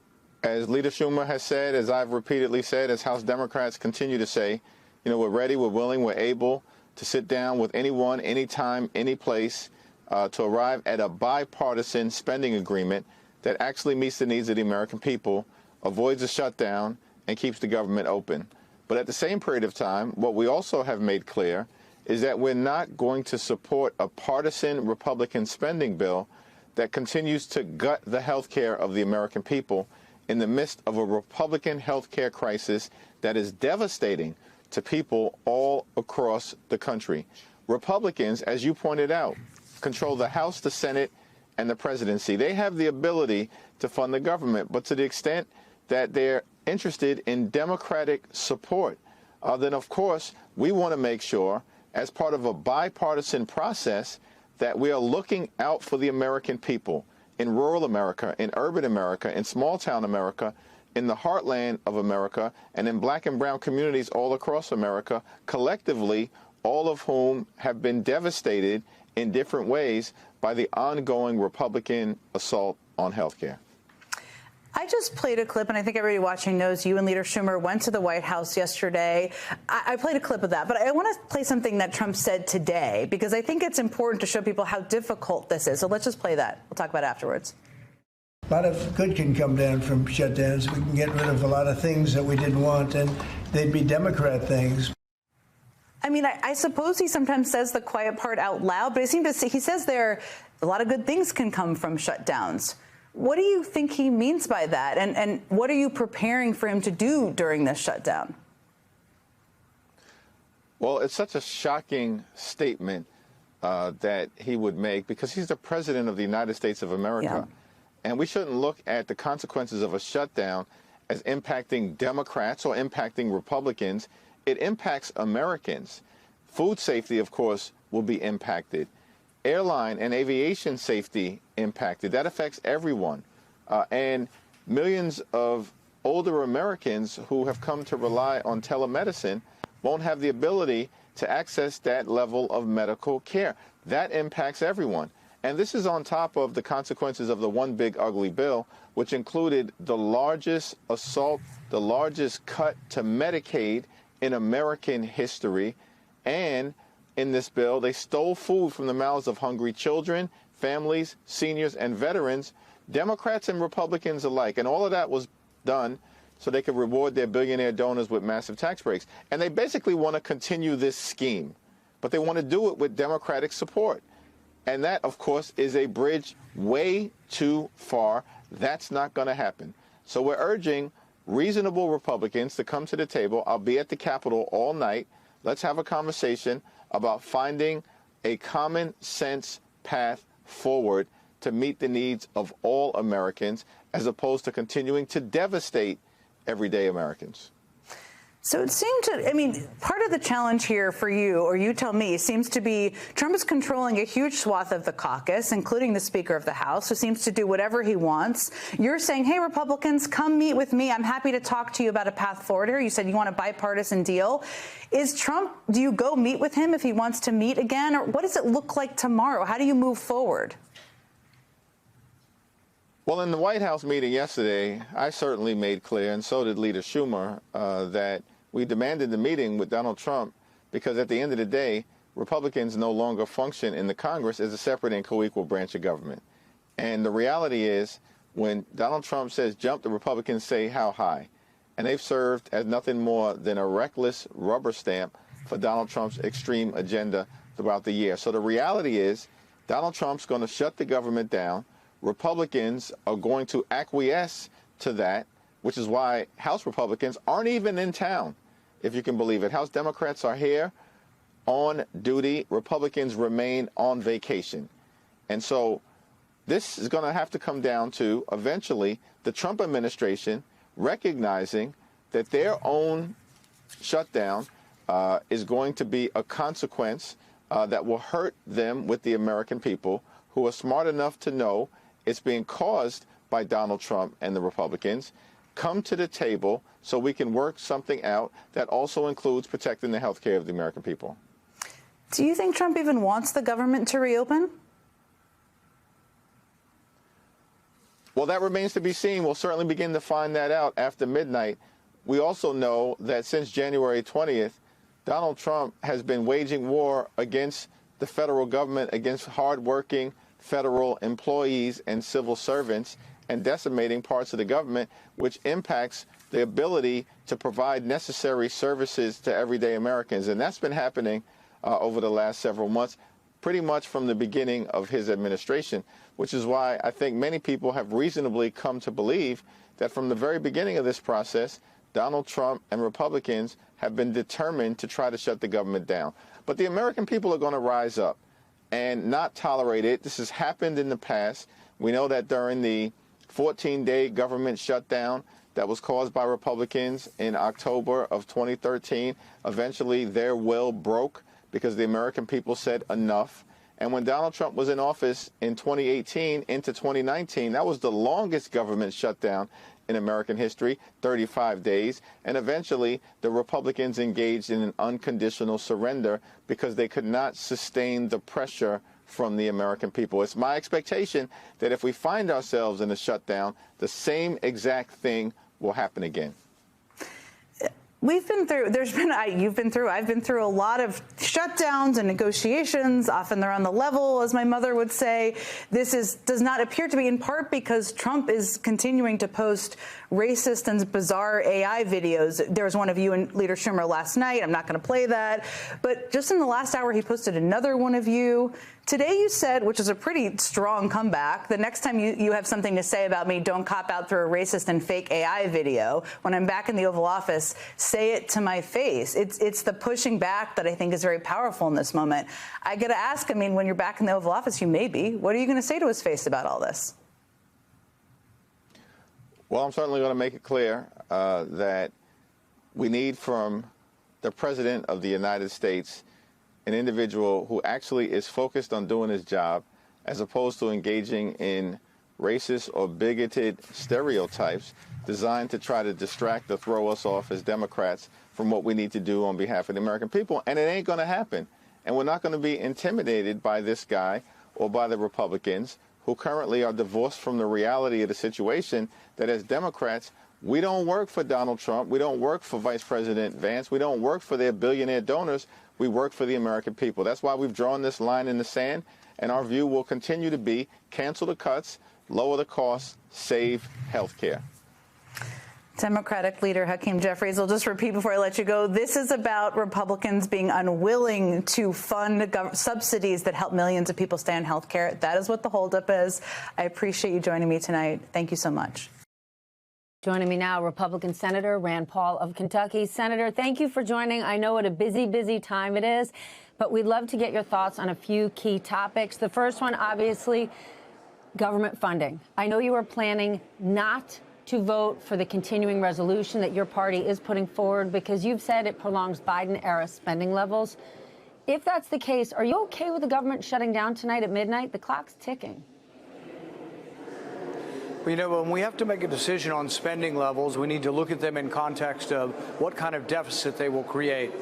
S11: as Leader Schumer has said, as I've repeatedly said, as House Democrats continue to say, you know, we're ready, we're willing, we're able to sit down with anyone, anytime, any place to arrive at a bipartisan spending agreement that actually meets the needs of the American people, avoids a shutdown, and keeps the government open. But at the same period of time, what we also have made clear is that we're not going to support a partisan Republican spending bill that continues to gut the health care of the American people in the midst of a Republican health care crisis that is devastating to people all across the country. Republicans, as you pointed out, control the House, the Senate, and the presidency. They have the ability to fund the government, but to the extent that they're interested in Democratic support, then of course we want to make sure, as part of a bipartisan process, that we are looking out for the American people in rural America, in urban America, in small-town America, in the heartland of America, and in black and brown communities all across America, collectively, all of whom have been devastated in different ways by the ongoing Republican assault on health care.
S9: I just played a clip, and I think everybody watching knows you and Leader Schumer went to the White House yesterday. I played a clip of that, but I want to play something that Trump said today, because I think it's important to show people how difficult this is. So let's just play that. We'll talk about it afterwards.
S7: A lot of good can come down from shutdowns. We can get rid of a lot of things that we didn't want, and they'd be Democrat things.
S9: I mean, I suppose he sometimes says the quiet part out loud, but he says there a lot of good things can come from shutdowns. What do you think he means by that? And what are you preparing for him to do during this shutdown?
S11: Well, it's such a shocking statement that he would make because he's the president of the United States of America. Yeah. And we shouldn't look at the consequences of a shutdown as impacting Democrats or impacting Republicans. It impacts Americans. Food safety, of course, will be impacted. Airline and aviation safety impacted. That affects everyone. And millions of older Americans who have come to rely on telemedicine won't have the ability to access that level of medical care. That impacts everyone. And this is on top of the consequences of the one big ugly bill, which included the largest assault, the largest cut to Medicaid in American history. And in this bill, they stole food from the mouths of hungry children, families, seniors, and veterans, Democrats and Republicans alike. And all of that was done so they could reward their billionaire donors with massive tax breaks. And they basically want to continue this scheme, but they want to do it with Democratic support. And that, of course, is a bridge way too far. That's not going to happen. So we're urging reasonable Republicans to come to the table. I'll be at the Capitol all night. Let's have a conversation about finding a common sense path forward to meet the needs of all Americans, as opposed to continuing to devastate everyday Americans.
S9: So it seemed to, I mean, part of the challenge here for you, or you tell me, seems to be Trump is controlling a huge swath of the caucus, including the Speaker of the House, who seems to do whatever he wants. You're saying, hey, Republicans, come meet with me. I'm happy to talk to you about a path forward here. You said you want a bipartisan deal. Is Trump, do you go meet with him if he wants to meet again? Or what does it look like tomorrow? How do you move forward?
S11: Well, in the White House meeting yesterday, I certainly made clear, and so did Leader Schumer, that we demanded the meeting with Donald Trump because at the end of the day, Republicans no longer function in the Congress as a separate and co-equal branch of government. And the reality is, when Donald Trump says jump, the Republicans say how high. And they've served as nothing more than a reckless rubber stamp for Donald Trump's extreme agenda throughout the year. So the reality is, Donald Trump's going to shut the government down. Republicans are going to acquiesce to that, which is why House Republicans aren't even in town, if you can believe it. House Democrats are here on duty. Republicans remain on vacation. And so this is going to have to come down to, eventually, the Trump administration recognizing that their own shutdown is going to be a consequence that will hurt them with the American people, who are smart enough to know it's being caused by Donald Trump and the Republicans. Come to the table so we can work something out that also includes protecting the health care of the American people.
S9: Do you think Trump even wants the government to reopen?
S11: Well, that remains to be seen. We'll certainly begin to find that out after midnight. We also know that since January 20th, Donald Trump has been waging war against the federal government, against hardworking federal employees and civil servants, and decimating parts of the government, which impacts the ability to provide necessary services to everyday Americans. And that's been happening over the last several months, pretty much from the beginning of his administration, which is why I think many people have reasonably come to believe that from the very beginning of this process, Donald Trump and Republicans have been determined to try to shut the government down. But the American people are going to rise up and not tolerate it. This has happened in the past. We know that during the 14-day government shutdown that was caused by Republicans in October of 2013, eventually their will broke because the American people said enough. And when Donald Trump was in office in 2018 into 2019, that was the longest government shutdown in American history, 35 days. And eventually, the Republicans engaged in an unconditional surrender because they could not sustain the pressure from the American people. It's my expectation that if we find ourselves in a shutdown, the same exact thing will happen again.
S9: We've been through, I've been through a lot of shutdowns and negotiations. Often they're on the level, as my mother would say. This does not appear to be, in part because Trump is continuing to post racist and bizarre AI videos. There was one of you and Leader Schumer last night. I'm not going to play that. But just in the last hour, he posted another one of you Today you said, which is a pretty strong comeback, the next time you have something to say about me, don't cop out through a racist and fake AI video. When I'm back in the Oval Office, say it to my face. It's the pushing back that I think is very powerful in this moment. I got to ask, I mean, when you're back in the Oval Office, you may be. What are you going to say to his face about all this?
S11: Well, I'm certainly going to make it clear that we need from the President of the United States an individual who actually is focused on doing his job, as opposed to engaging in racist or bigoted stereotypes designed to try to distract or throw us off as Democrats from what we need to do on behalf of the American people. And it ain't going to happen. And we're not going to be intimidated by this guy or by the Republicans who currently are divorced from the reality of the situation that as Democrats, we don't work for Donald Trump. We don't work for Vice President Vance. We don't work for their billionaire donors. We work for the American people. That's why we've drawn this line in the sand, and our view will continue to be cancel the cuts, lower the costs, save health care.
S9: Democratic leader Hakeem Jeffries, I'll just repeat before I let you go. This is about Republicans being unwilling to fund subsidies that help millions of people stay on health care. That is what the holdup is. I appreciate you joining me tonight. Thank you so much.
S1: Joining me now, Republican Senator Rand Paul of Kentucky. Senator, thank you for joining. I know what a busy, busy time it is, but we'd love to get your thoughts on a few key topics. The first one, obviously, government funding. I know you are planning not to vote for the continuing resolution that your party is putting forward because you've said it prolongs Biden-era spending levels. If that's the case, are you okay with the government shutting down tonight at midnight? The clock's ticking.
S12: Well, you know, when we have to make a decision on spending levels, we need to look at them in context of what kind of deficit they will create.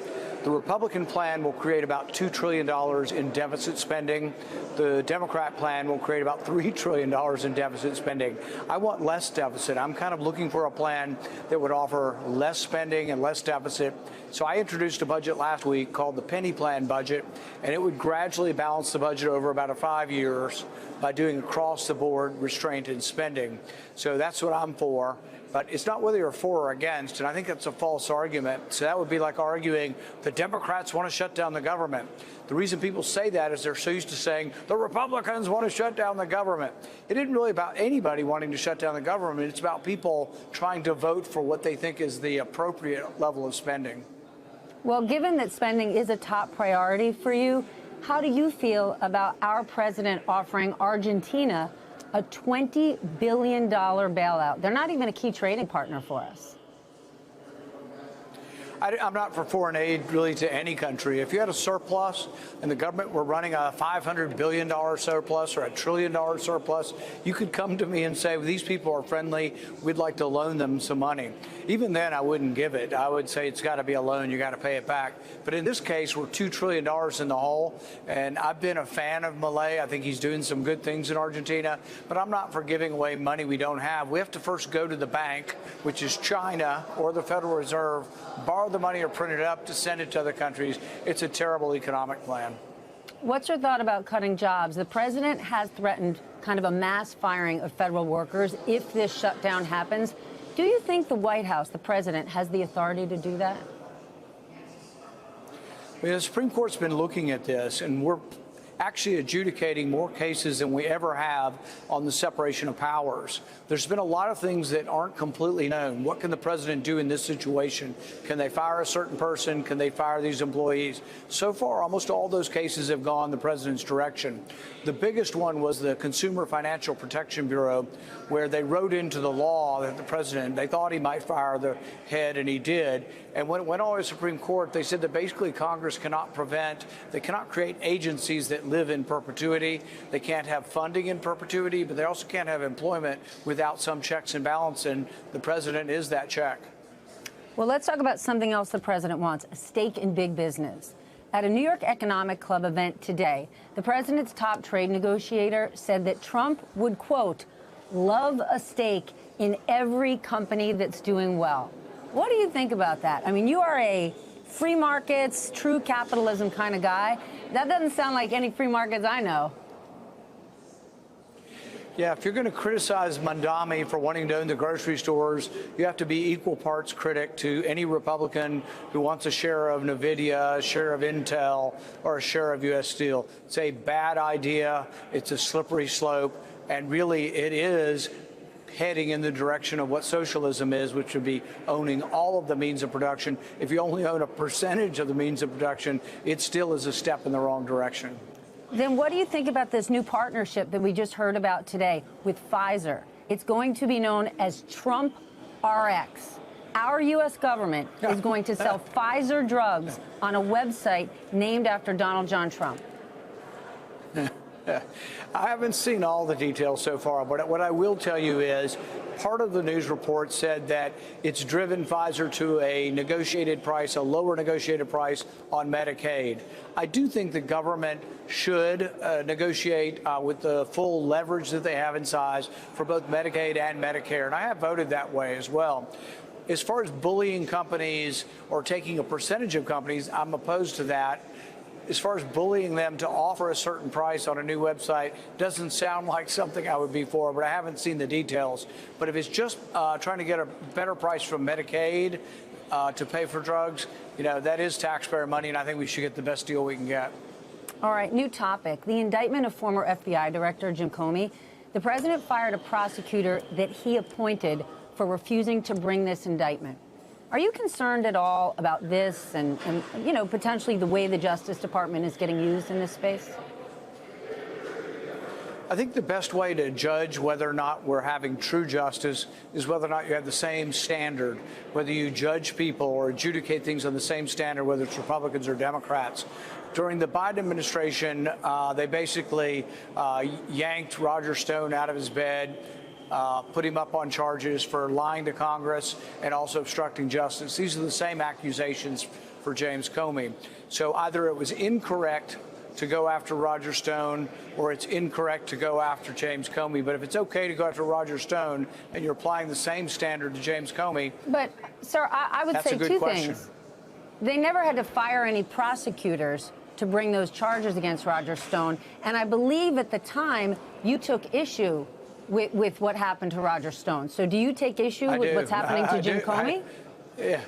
S12: The Republican plan will create about $2 trillion in deficit spending. The Democrat plan will create about $3 trillion in deficit spending. I want less deficit. I'm kind of looking for a plan that would offer less spending and less deficit. So I introduced a budget last week called the Penny Plan budget, and it would gradually balance the budget over about 5 years by doing across-the-board restraint in spending. So that's what I'm for. But it's not whether you're for or against, and I think that's a false argument. So that would be like arguing the Democrats want to shut down the government. The reason people say that is they're so used to saying the Republicans want to shut down the government. It isn't really about anybody wanting to shut down the government. It's about people trying to vote for what they think is the appropriate level of spending.
S1: Well, given that spending is a top priority for you, how do you feel about our president offering Argentina a $20 billion bailout? They're not even a key trading partner for us.
S12: I'm not for foreign aid really to any country. If you had a surplus and the government were running a $500 billion surplus or $1 trillion surplus, you could come to me and say, well, these people are friendly. We'd like to loan them some money. Even then, I wouldn't give it. I would say it's got to be a loan. You got to pay it back. But in this case, we're $2 trillion in the hole. And I've been a fan of Milei. I think he's doing some good things in Argentina. But I'm not for giving away money we don't have. We have to first go to the bank, which is China or the Federal Reserve, borrow the money or print it up to send it to other countries. It's a terrible economic plan.
S1: What's your thought about cutting jobs? The president has threatened kind of a mass firing of federal workers if this shutdown happens. Do you think the White House, the president, has the authority to do that?
S12: Well, the Supreme Court's been looking at this, and we're actually adjudicating more cases than we ever have on the separation of powers. There's been a lot of things that aren't completely known. What can the president do in this situation? Can they fire a certain person? Can they fire these employees? So far, almost all those cases have gone the president's direction. The biggest one was the Consumer Financial Protection Bureau, where they wrote into the law that the president, they thought he might fire the head, and he did. And when it went all the way to the Supreme Court, they said that basically Congress cannot prevent, they cannot create agencies that live in perpetuity. They can't have funding in perpetuity, but they also can't have employment without some checks and balance, and the president is that check.
S1: Well, let's talk about something else the president wants, a stake in big business. At a New York Economic Club event today, the president's top trade negotiator said that Trump would, quote, love a stake in every company that's doing well. What do you think about that? I mean, you are a free markets, true capitalism kind of guy. That doesn't sound like any free markets I know.
S12: Yeah, if you're going to criticize Mamdani for wanting to own the grocery stores, you have to be equal parts critic to any Republican who wants a share of NVIDIA, a share of Intel, or a share of U.S. Steel. It's a bad idea. It's a slippery slope. And really, it is heading in the direction of what socialism is, which would be owning all of the means of production. If you only own a percentage of the means of production, it still is a step in the wrong direction.
S1: Then what do you think about this new partnership that we just heard about today with Pfizer? It's going to be known as Trump RX. Our U.S. government is going to sell Pfizer drugs on a website named after Donald John Trump.
S12: I haven't seen all the details so far, but what I will tell you is part of the news report said that it's driven Pfizer to a negotiated price, a lower negotiated price on Medicaid. I do think the government should negotiate with the full leverage that they have in size for both Medicaid and Medicare, and I have voted that way as well. As far as bullying companies or taking a percentage of companies, I'm opposed to that. As far as bullying them to offer a certain price on a new website doesn't sound like something I would be for, but I haven't seen the details. But if it's just trying to get a better price from Medicaid to pay for drugs, you know, that is taxpayer money, and I think we should get the best deal we can get.
S1: All right, new topic. The indictment of former FBI Director Jim Comey. The president fired a prosecutor that he appointed for refusing to bring this indictment. Are you concerned at all about this and you know, potentially the way the Justice Department is getting used in this space?
S12: I think the best way to judge whether or not we're having true justice is whether or not you have the same standard, whether you judge people or adjudicate things on the same standard, whether it's Republicans or Democrats. During the Biden administration, they basically yanked Roger Stone out of his bed, put him up on charges for lying to Congress and also obstructing justice. These are the same accusations for James Comey. So either it was incorrect to go after Roger Stone or it's incorrect to go after James Comey. But if it's okay to go after Roger Stone and you're applying the same standard to James Comey.
S1: But, sir, I would say two things. They never had to fire any prosecutors to bring those charges against Roger Stone. And I believe at the time you took issue with what happened to Roger Stone. So do you take issue with what's happening to Jim Comey?
S12: Yeah.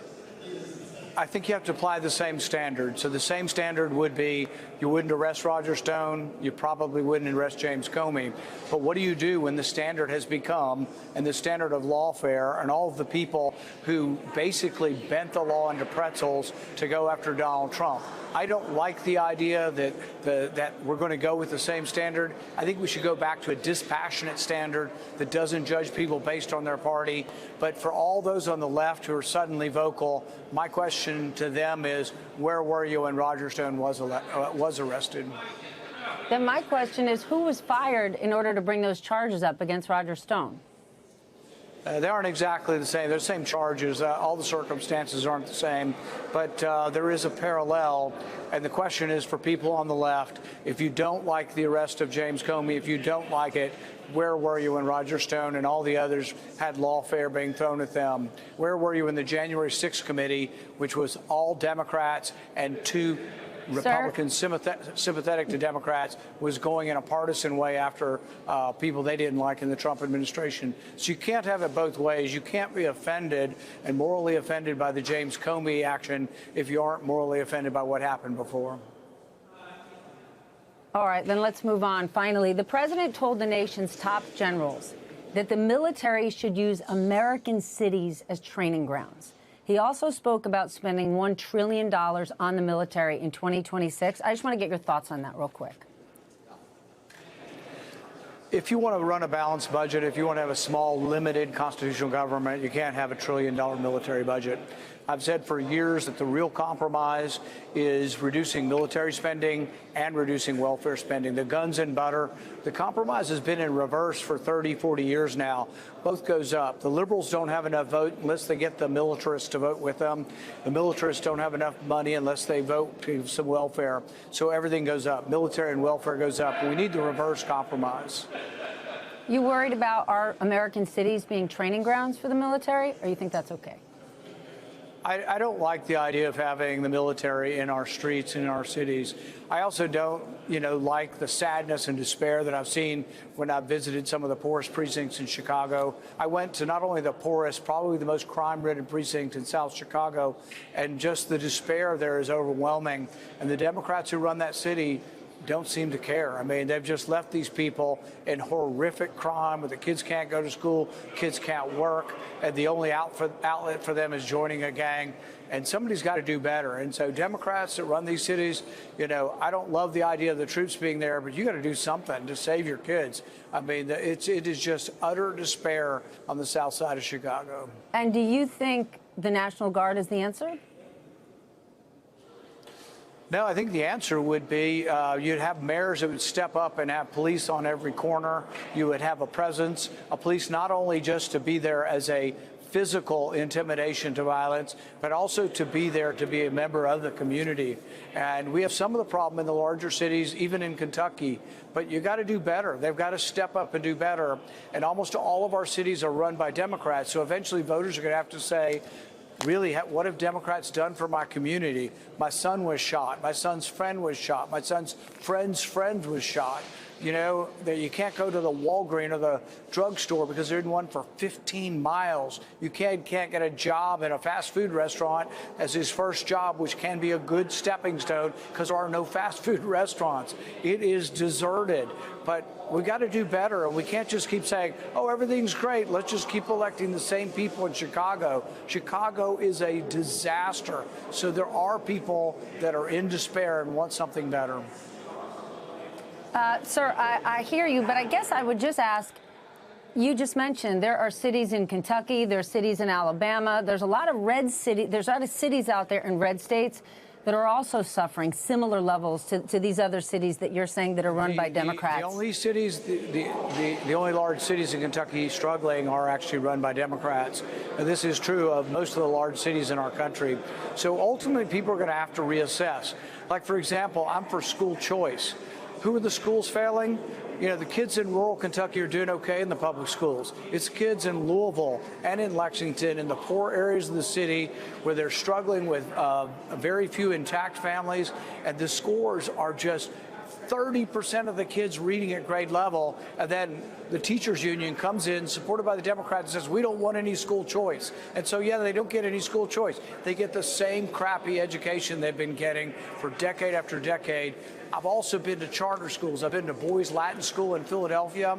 S12: I think you have to apply the same standard. So the same standard would be you wouldn't arrest Roger Stone, you probably wouldn't arrest James Comey. But what do you do when the standard has become, and the standard of lawfare, and all of the people who basically bent the law into pretzels to go after Donald Trump? I don't like the idea that we're going to go with the same standard. I think we should go back to a dispassionate standard that doesn't judge people based on their party. But for all those on the left who are suddenly vocal, my question to them is, where were you when Roger Stone was arrested?
S1: Then my question is, who was fired in order to bring those charges up against Roger Stone?
S12: They aren't exactly the same. They're the same charges. All the circumstances aren't the same, but there is a parallel. And the question is for people on the left, if you don't like the arrest of James Comey, if you don't like it, where were you when Roger Stone and all the others had lawfare being thrown at them? Where were you in the January 6th committee, which was all Democrats and two Republicans sympathetic to Democrats, was going in a partisan way after people they didn't like in the Trump administration. So you can't have it both ways. You can't be offended and morally offended by the James Comey action if you aren't morally offended by what happened before.
S1: All right, then let's move on. Finally, the president told the nation's top generals that the military should use American cities as training grounds. He also spoke about spending $1 trillion on the military in 2026. I just want to get your thoughts on that real quick.
S12: If you want to run a balanced budget, if you want to have a small, limited constitutional government, you can't have a $1 trillion military budget. I've said for years that the real compromise is reducing military spending and reducing welfare spending. The guns and butter, the compromise has been in reverse for 30, 40 years now. Both goes up. The liberals don't have enough vote unless they get the militarists to vote with them. The militarists don't have enough money unless they vote to some welfare. So everything goes up. Military and welfare goes up. We need the reverse compromise.
S1: You worried about our American cities being training grounds for the military, or you think that's okay?
S12: I don't like the idea of having the military in our streets and in our cities. I also don't, like the sadness and despair that I've seen when I've visited some of the poorest precincts in Chicago. I went to not only the poorest, probably the most crime-ridden precinct in South Chicago, and just the despair there is overwhelming. And the Democrats who run that city don't seem to care. I mean, they've just left these people in horrific crime where the kids can't go to school, kids can't work, and the only outlet for them is joining a gang. And somebody's got to do better. And so Democrats that run these cities, I don't love the idea of the troops being there, but you got to do something to save your kids. I mean, it is just utter despair on the south side of Chicago.
S1: And do you think the National Guard is the answer?
S12: No, I think the answer would be you'd have mayors that would step up and have police on every corner. You would have a presence, a police not only just to be there as a physical intimidation to violence, but also to be there to be a member of the community. And we have some of the problem in the larger cities, even in Kentucky, but you got to do better. They've got to step up and do better. And almost all of our cities are run by Democrats. So eventually voters are going to have to say, really, what have Democrats done for my community? My son was shot. My son's friend was shot. My son's friend's friend was shot. That you can't go to the Walgreens or the drugstore because they're in one for 15 miles. You can't get a job in a fast food restaurant as his first job, which can be a good stepping stone because there are no fast food restaurants. It is deserted. But we got to do better, and we can't just keep saying, oh, everything's great. Let's just keep electing the same people in Chicago. Chicago is a disaster. So there are people that are in despair and want something better.
S1: Sir, I hear you, but I guess I would just ask, you just mentioned there are cities in Kentucky, there are cities in Alabama, there's a lot of there's a lot of cities out there in red states that are also suffering similar levels to these other cities that you're saying that are run by Democrats.
S12: The only cities, the only large cities in Kentucky struggling are actually run by Democrats. And this is true of most of the large cities in our country. So ultimately, people are going to have to reassess. Like, for example, I'm for school choice. Who are the schools failing? The kids in rural Kentucky are doing okay in the public schools. It's kids in Louisville and in Lexington, in the poor areas of the city where they're struggling with very few intact families, and the scores are just 30% of the kids reading at grade level, and then the teachers union comes in, supported by the Democrats, and says, we don't want any school choice. And so, yeah, they don't get any school choice. They get the same crappy education they've been getting for decade after decade. I've also been to charter schools. I've been to Boys Latin School in Philadelphia.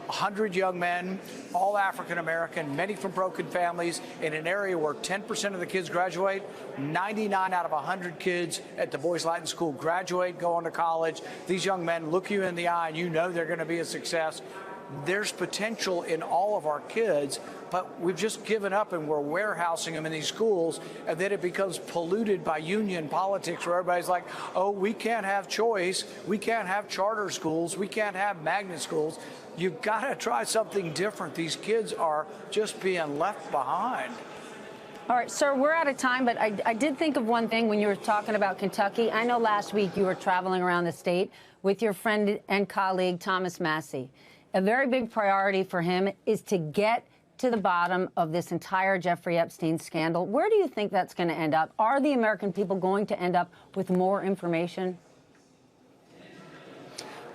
S12: 100 young men, all African-American, many from broken families, in an area where 10% of the kids graduate. 99 out of 100 kids at the Boys Latin School graduate, go on to college. These young men look you in the eye and you know they're going to be a success. There's potential in all of our kids, but we've just given up and we're warehousing them in these schools, and then it becomes polluted by union politics where everybody's like, oh, we can't have choice, we can't have charter schools, we can't have magnet schools. You've got to try something different. These kids are just being left behind.
S1: All right, sir, we're out of time, but I did think of one thing when you were talking about Kentucky. I know last week you were traveling around the state with your friend and colleague, Thomas Massie. A very big priority for him is to get to the bottom of this entire Jeffrey Epstein scandal. Where do you think that's going to end up? Are the American people going to end up with more information?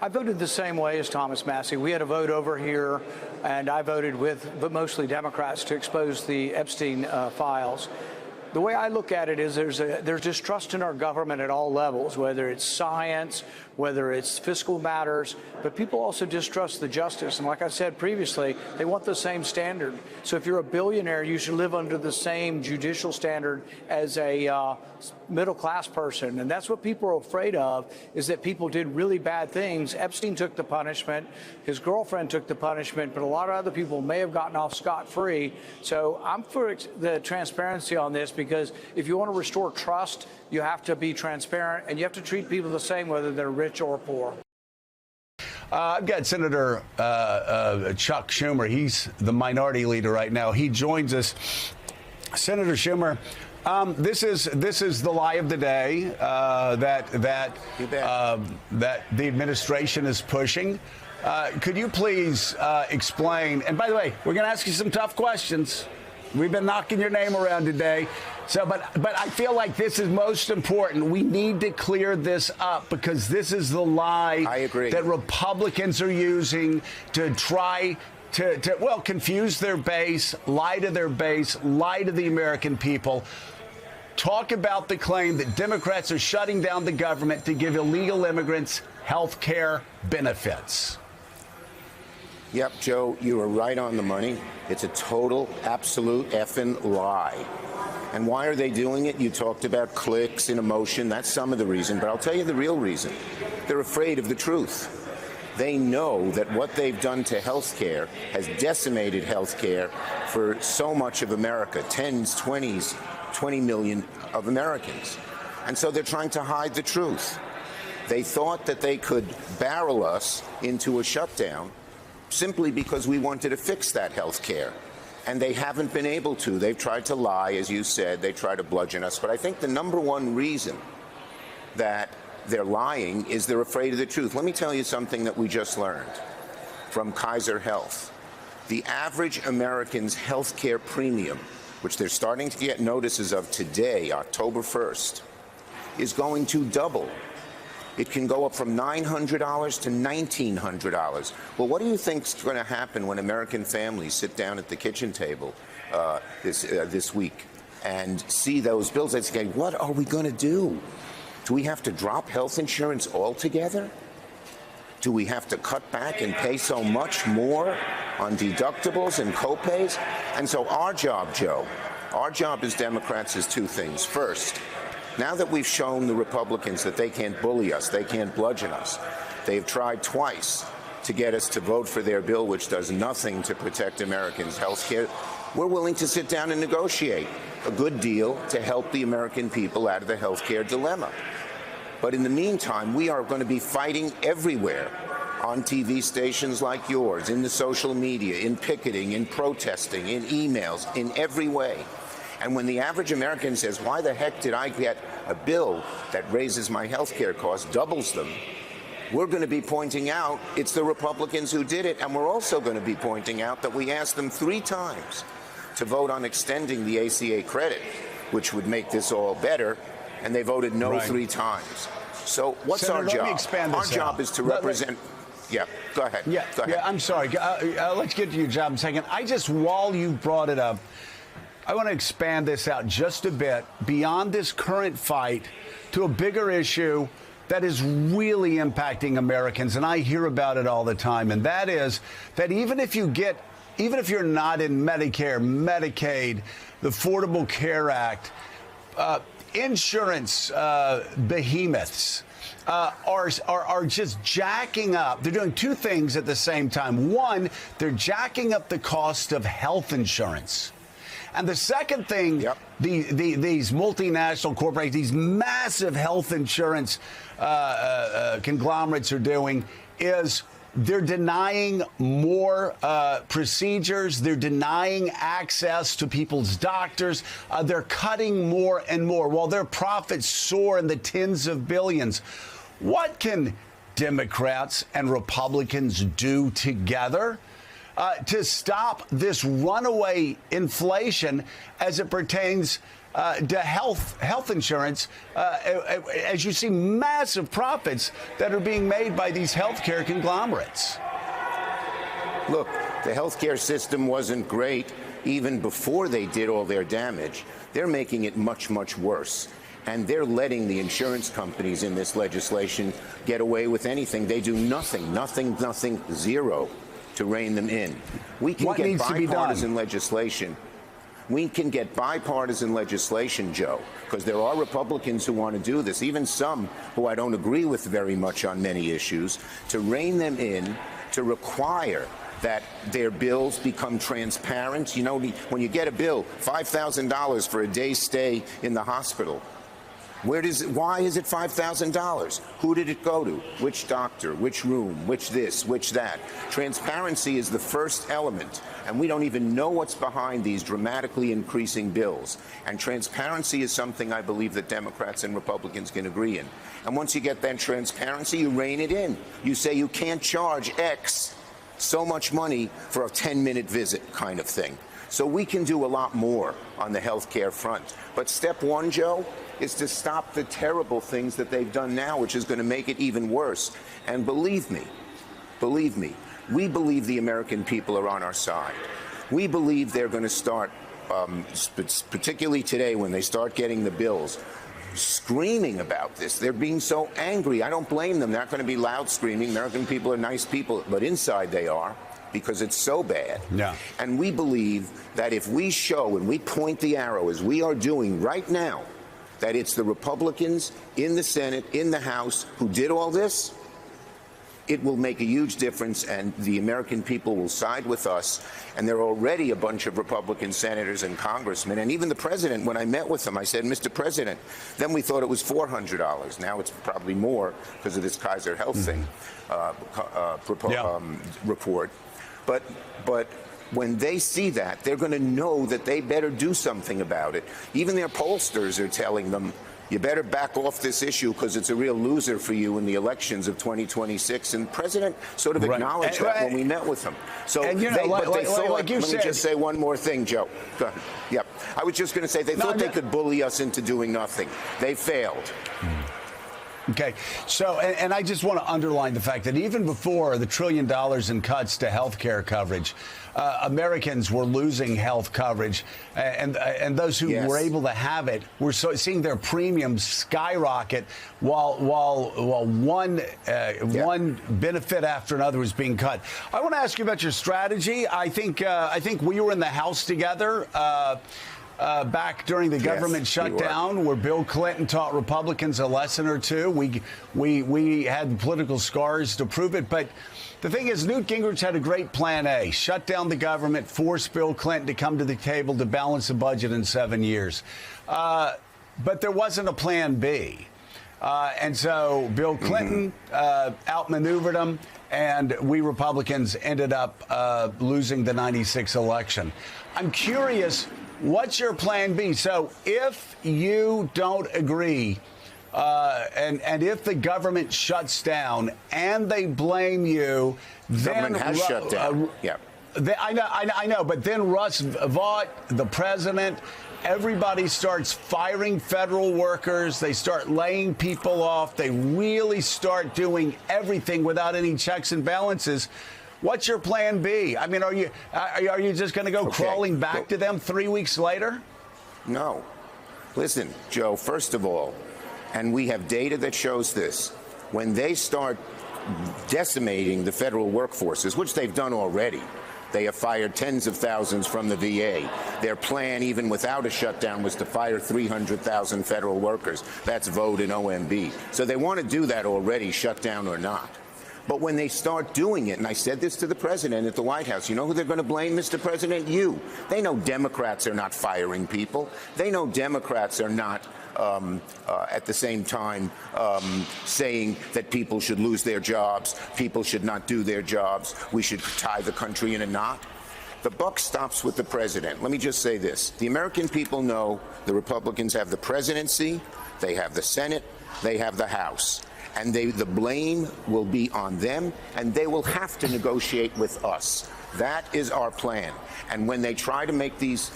S12: I voted the same way as Thomas Massie. We had a vote over here, and I voted with, but mostly Democrats, to expose the Epstein files. The way I look at it is there's distrust in our government at all levels, whether it's science, whether it's fiscal matters, but people also distrust the justice. And like I said previously, they want the same standard. So if you're a billionaire, you should live under the same judicial standard as a middle-class person. And that's what people are afraid of, is that people did really bad things. Epstein took the punishment. His girlfriend took the punishment, but a lot of other people may have gotten off scot-free. So I'm for the transparency on this, because if you want to restore trust, you have to be transparent, and you have to treat people the same, whether they're rich or poor.
S13: I've got Senator Chuck Schumer. He's the minority leader right now. He joins us. Senator Schumer, this is the lie of the day that the administration is pushing. Could you please explain? And by the way, we're going to ask you some tough questions. We've been knocking your name around today. So, but I feel like this is most important. We need to clear this up because this is the lie
S10: I agree.
S13: that Republicans are using to try to confuse their base, lie to their base, lie to the American people. Talk about the claim that Democrats are shutting down the government to give illegal immigrants health care benefits.
S10: Yep, Joe, you are right on the money. It's a total, absolute effing lie. And why are they doing it? You talked about clicks and emotion. That's some of the reason. But I'll tell you the real reason. They're afraid of the truth. They know that what they've done to health care has decimated health care for so much of America, 20 million of Americans. And so they're trying to hide the truth. They thought that they could barrel us into a shutdown simply because we wanted to fix that health care. And they haven't been able to. They've tried to lie, as you said. They try to bludgeon us. But I think the number one reason that they're lying is they're afraid of the truth. Let me tell you something that we just learned from Kaiser Health. The average American's health care premium, which they're starting to get notices of today, October 1st, is going to double. It can go up from $900 to $1,900. Well, what do you think is going to happen when American families sit down at the kitchen table this week and see those bills? They say, what are we going to do? Do we have to drop health insurance altogether? Do we have to cut back and pay so much more on deductibles and copays? And so our job, Joe, our job as Democrats is two things. First, now that we've shown the Republicans that they can't bully us, they can't bludgeon us, they've tried twice to get us to vote for their bill, which does nothing to protect Americans' health care, we're willing to sit down and negotiate a good deal to help the American people out of the health care dilemma. But in the meantime, we are going to be fighting everywhere on TV stations like yours, in the social media, in picketing, in protesting, in emails, in every way. And when the average American says, why the heck did I get a bill that raises my health care costs, doubles them, we're going to be pointing out it's the Republicans who did it. And we're also going to be pointing out that we asked them 3 times to vote on extending the ACA credit, which would make this all better. And they voted no 3 times. So what's
S13: Senator,
S10: our job?
S13: Let me expand this
S10: our job is to represent. Yeah, go ahead.
S13: Yeah,
S10: go ahead.
S13: Yeah, I'm sorry. Let's get to your job in a second. While you brought it up, I want to expand this out just a bit beyond this current fight to a bigger issue that is really impacting Americans, and I hear about it all the time, and that is that even if you're not in Medicare, Medicaid, the Affordable Care Act, insurance behemoths are just jacking up. They're doing 2 things at the same time. One, they're jacking up the cost of health insurance. And the second thing, these multinational corporations, these massive health insurance conglomerates are doing is they're denying more procedures. They're denying access to people's doctors. They're cutting more and more while their profits soar in the tens of billions. What can Democrats and Republicans do together to stop this runaway inflation as it pertains to health insurance, as you see massive profits that are being made by these healthcare conglomerates?
S10: Look, the healthcare system wasn't great even before they did all their damage. They're making it much, much worse. And they're letting the insurance companies in this legislation get away with anything. They do nothing, zero to rein them in. We can get bipartisan legislation. We can get bipartisan legislation, Joe, because there are Republicans who want to do this, even some who I don't agree with very much on many issues, to rein them in, to require that their bills become transparent. You know, when you get a bill, $5,000 for a day's stay in the hospital, why is it $5,000? Who did it go to? Which doctor? Which room? Which this? Which that? Transparency is the first element, and we don't even know what's behind these dramatically increasing bills. And transparency is something I believe that Democrats and Republicans can agree in. And once you get that transparency, you rein it in. You say you can't charge X so much money for a 10-minute visit kind of thing. So we can do a lot more on the health care front. But step one, Joe, is to stop the terrible things that they've done now, which is going to make it even worse. And believe me, we believe the American people are on our side. We believe they're going to start, particularly today when they start getting the bills, screaming about this. They're being so angry. I don't blame them. They're not going to be loud screaming. American people are nice people, but inside they are, because it's so bad.
S13: Yeah.
S10: And we believe that if we show and we point the arrow, as we are doing right now, that it's the Republicans in the Senate, in the House, who did all this, it will make a huge difference, and the American people will side with us. And there are already a bunch of Republican senators and congressmen, and even the president, when I met with him, I said, Mr. President, then we thought it was $400. Now it's probably more because of this Kaiser Health thing, report. But when they see that, they're going to know that they better do something about it. Even their pollsters are telling them, you better back off this issue because it's a real loser for you in the elections of 2026. And the president sort of acknowledged that when we met with him. So, let me just say one more thing, Joe. Go ahead. Yep. I was just going to say they thought they could bully us into doing nothing. They failed.
S13: Okay, so, and I just want to underline the fact that even before the $1 trillion in cuts to health care coverage, Americans were losing health coverage, and those who were able to have it were seeing their premiums skyrocket while one benefit after another was being cut. I want to ask you about your strategy. I think we were in the House together. Back during the government shutdown, where Bill Clinton taught Republicans a lesson or two. We had political scars to prove it. But the thing is, Newt Gingrich had a great plan A: shut down the government, force Bill Clinton to come to the table to balance the budget in 7 years. But there wasn't a plan B. And so Bill Clinton outmaneuvered him, and we Republicans ended up losing the '96 election. I'm curious, what's your plan B? So if you don't agree, and if the government shuts down and they blame you, then
S10: government has shut down.
S13: I know, but then Russ Vought, the president, everybody starts firing federal workers. They start laying people off. They really start doing everything without any checks and balances. What's your plan B? I mean, are you just going to go crawling back to them 3 weeks later?
S10: No. Listen, Joe, first of all, and we have data that shows this, when they start decimating the federal workforces, which they've done already, they have fired tens of thousands from the VA. Their plan, even without a shutdown, was to fire 300,000 federal workers. That's vote in OMB. So they want to do that already, shutdown or not. But when they start doing it, and I said this to the president at the White House, you know who they're going to blame, Mr. President? You. They know Democrats are not firing people. They know Democrats are not, at the same time, saying that people should lose their jobs, people should not do their jobs, we should tie the country in a knot. The buck stops with the president. Let me just say this. The American people know the Republicans have the presidency, they have the Senate, they have the House. And the blame will be on them, and they will have to negotiate with us. That is our plan. And when they try to make these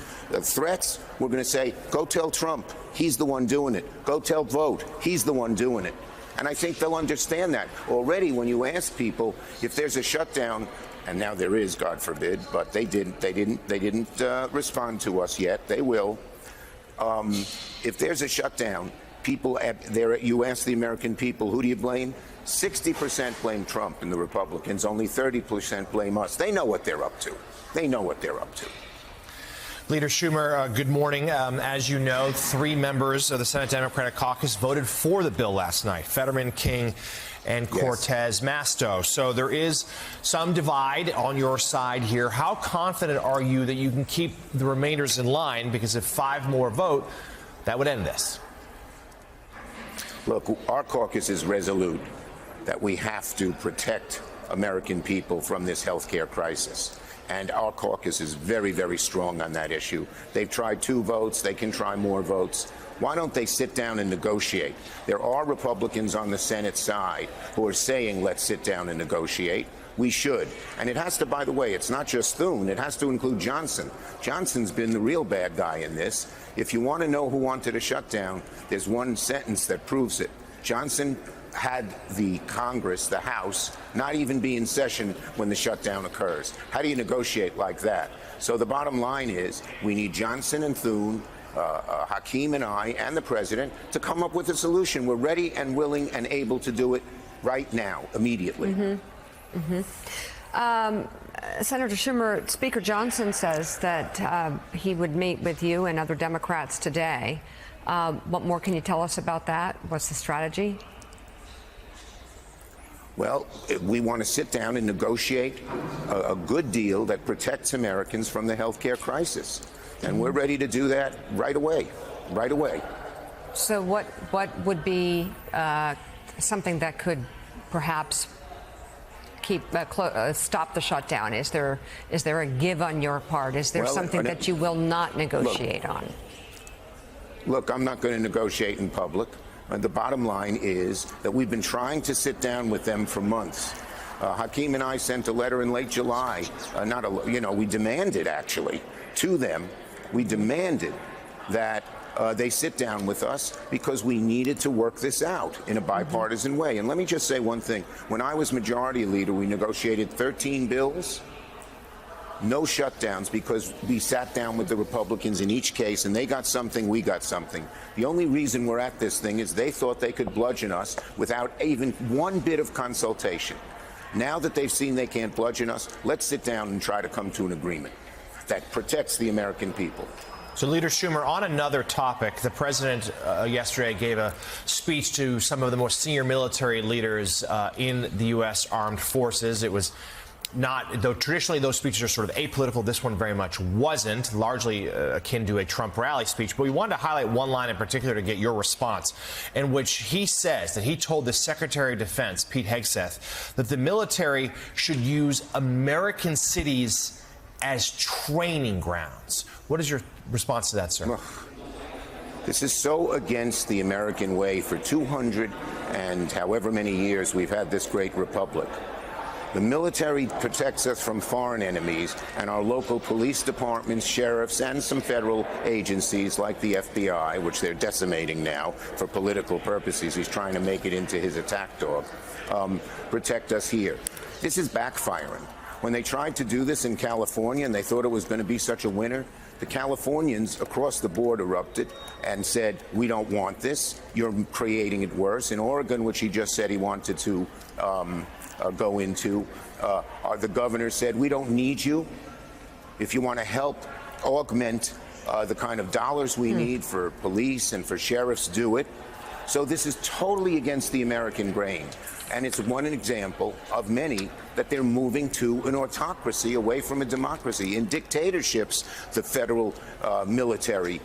S10: threats, we're going to say, go tell Trump, he's the one doing it. Go tell Vote, he's the one doing it. And I think they'll understand that. Already, when you ask people if there's a shutdown, and now there is, God forbid, but they didn't respond to us yet. They will. If there's a shutdown, people there, you ask the American people, who do you blame? 60% blame Trump and the Republicans. Only 30% blame us. They know what they're up to. They know what they're up to.
S14: Leader Schumer, good morning. As you know, 3 members of the Senate Democratic Caucus voted for the bill last night: Fetterman, King, and Cortez Masto. So there is some divide on your side here. How confident are you that you can keep the remainders in line? Because if 5 more vote, that would end this.
S10: Look, our caucus is resolute that we have to protect American people from this health care crisis. And our caucus is very, very strong on that issue. They've tried 2 votes. They can try more votes. Why don't they sit down and negotiate? There are Republicans on the Senate side who are saying, let's sit down and negotiate. We should. And it has to, by the way, it's not just Thune. It has to include Johnson. Johnson's been the real bad guy in this. If you want to know who wanted a shutdown, there's one sentence that proves it. Johnson had the Congress, the House, not even be in session when the shutdown occurs. How do you negotiate like that? So the bottom line is we need Johnson and Thune, Hakeem and I, and the president to come up with a solution. We're ready and willing and able to do it right now, immediately.
S15: Senator Schumer, Speaker Johnson says that he would meet with you and other Democrats today. What more can you tell us about that? What's the strategy?
S10: Well, we want to sit down and negotiate a good deal that protects Americans from the health care crisis. And we're ready to do that right away, right away.
S15: So what would be something that could perhaps keep stop the shutdown? Is there a give on your part? Is there something that you will not negotiate on?
S10: Look, I'm not going to negotiate in public. The bottom line is that we've been trying to sit down with them for months. Hakeem and I sent a letter in late July. We demanded actually to them. We demanded that they sit down with us because we needed to work this out in a bipartisan way. And let me just say one thing. When I was majority leader, we negotiated 13 bills. No shutdowns because we sat down with the Republicans in each case and they got something, we got something. The only reason we're at this thing is they thought they could bludgeon us without even one bit of consultation. Now that they've seen they can't bludgeon us, let's sit down and try to come to an agreement that protects the American people.
S14: So, Leader Schumer, on another topic, the president yesterday gave a speech to some of the most senior military leaders in the U.S. Armed Forces. It was not, though traditionally those speeches are sort of apolitical, this one very much wasn't, largely akin to a Trump rally speech. But we wanted to highlight one line in particular to get your response, in which he says that he told the Secretary of Defense, Pete Hegseth, that the military should use American cities as training grounds. What is your response to that, sir?
S10: This is so against the American way. For 200 and however many years we've had this great republic. The military protects us from foreign enemies, and our local police departments, sheriffs, and some federal agencies like the FBI, which they're decimating now for political purposes. He's trying to make it into his attack dog, protect us here. This is backfiring. When they tried to do this in California and they thought it was going to be such a winner, the Californians across the board erupted and said, we don't want this. You're creating it worse. In Oregon, which he just said he wanted to go into, the governor said, we don't need you. If you want to help augment the kind of dollars we need for police and for sheriffs, do it. So this is totally against the American grain. And it's one example of many that they're moving to an autocracy away from a democracy. In dictatorships, the federal military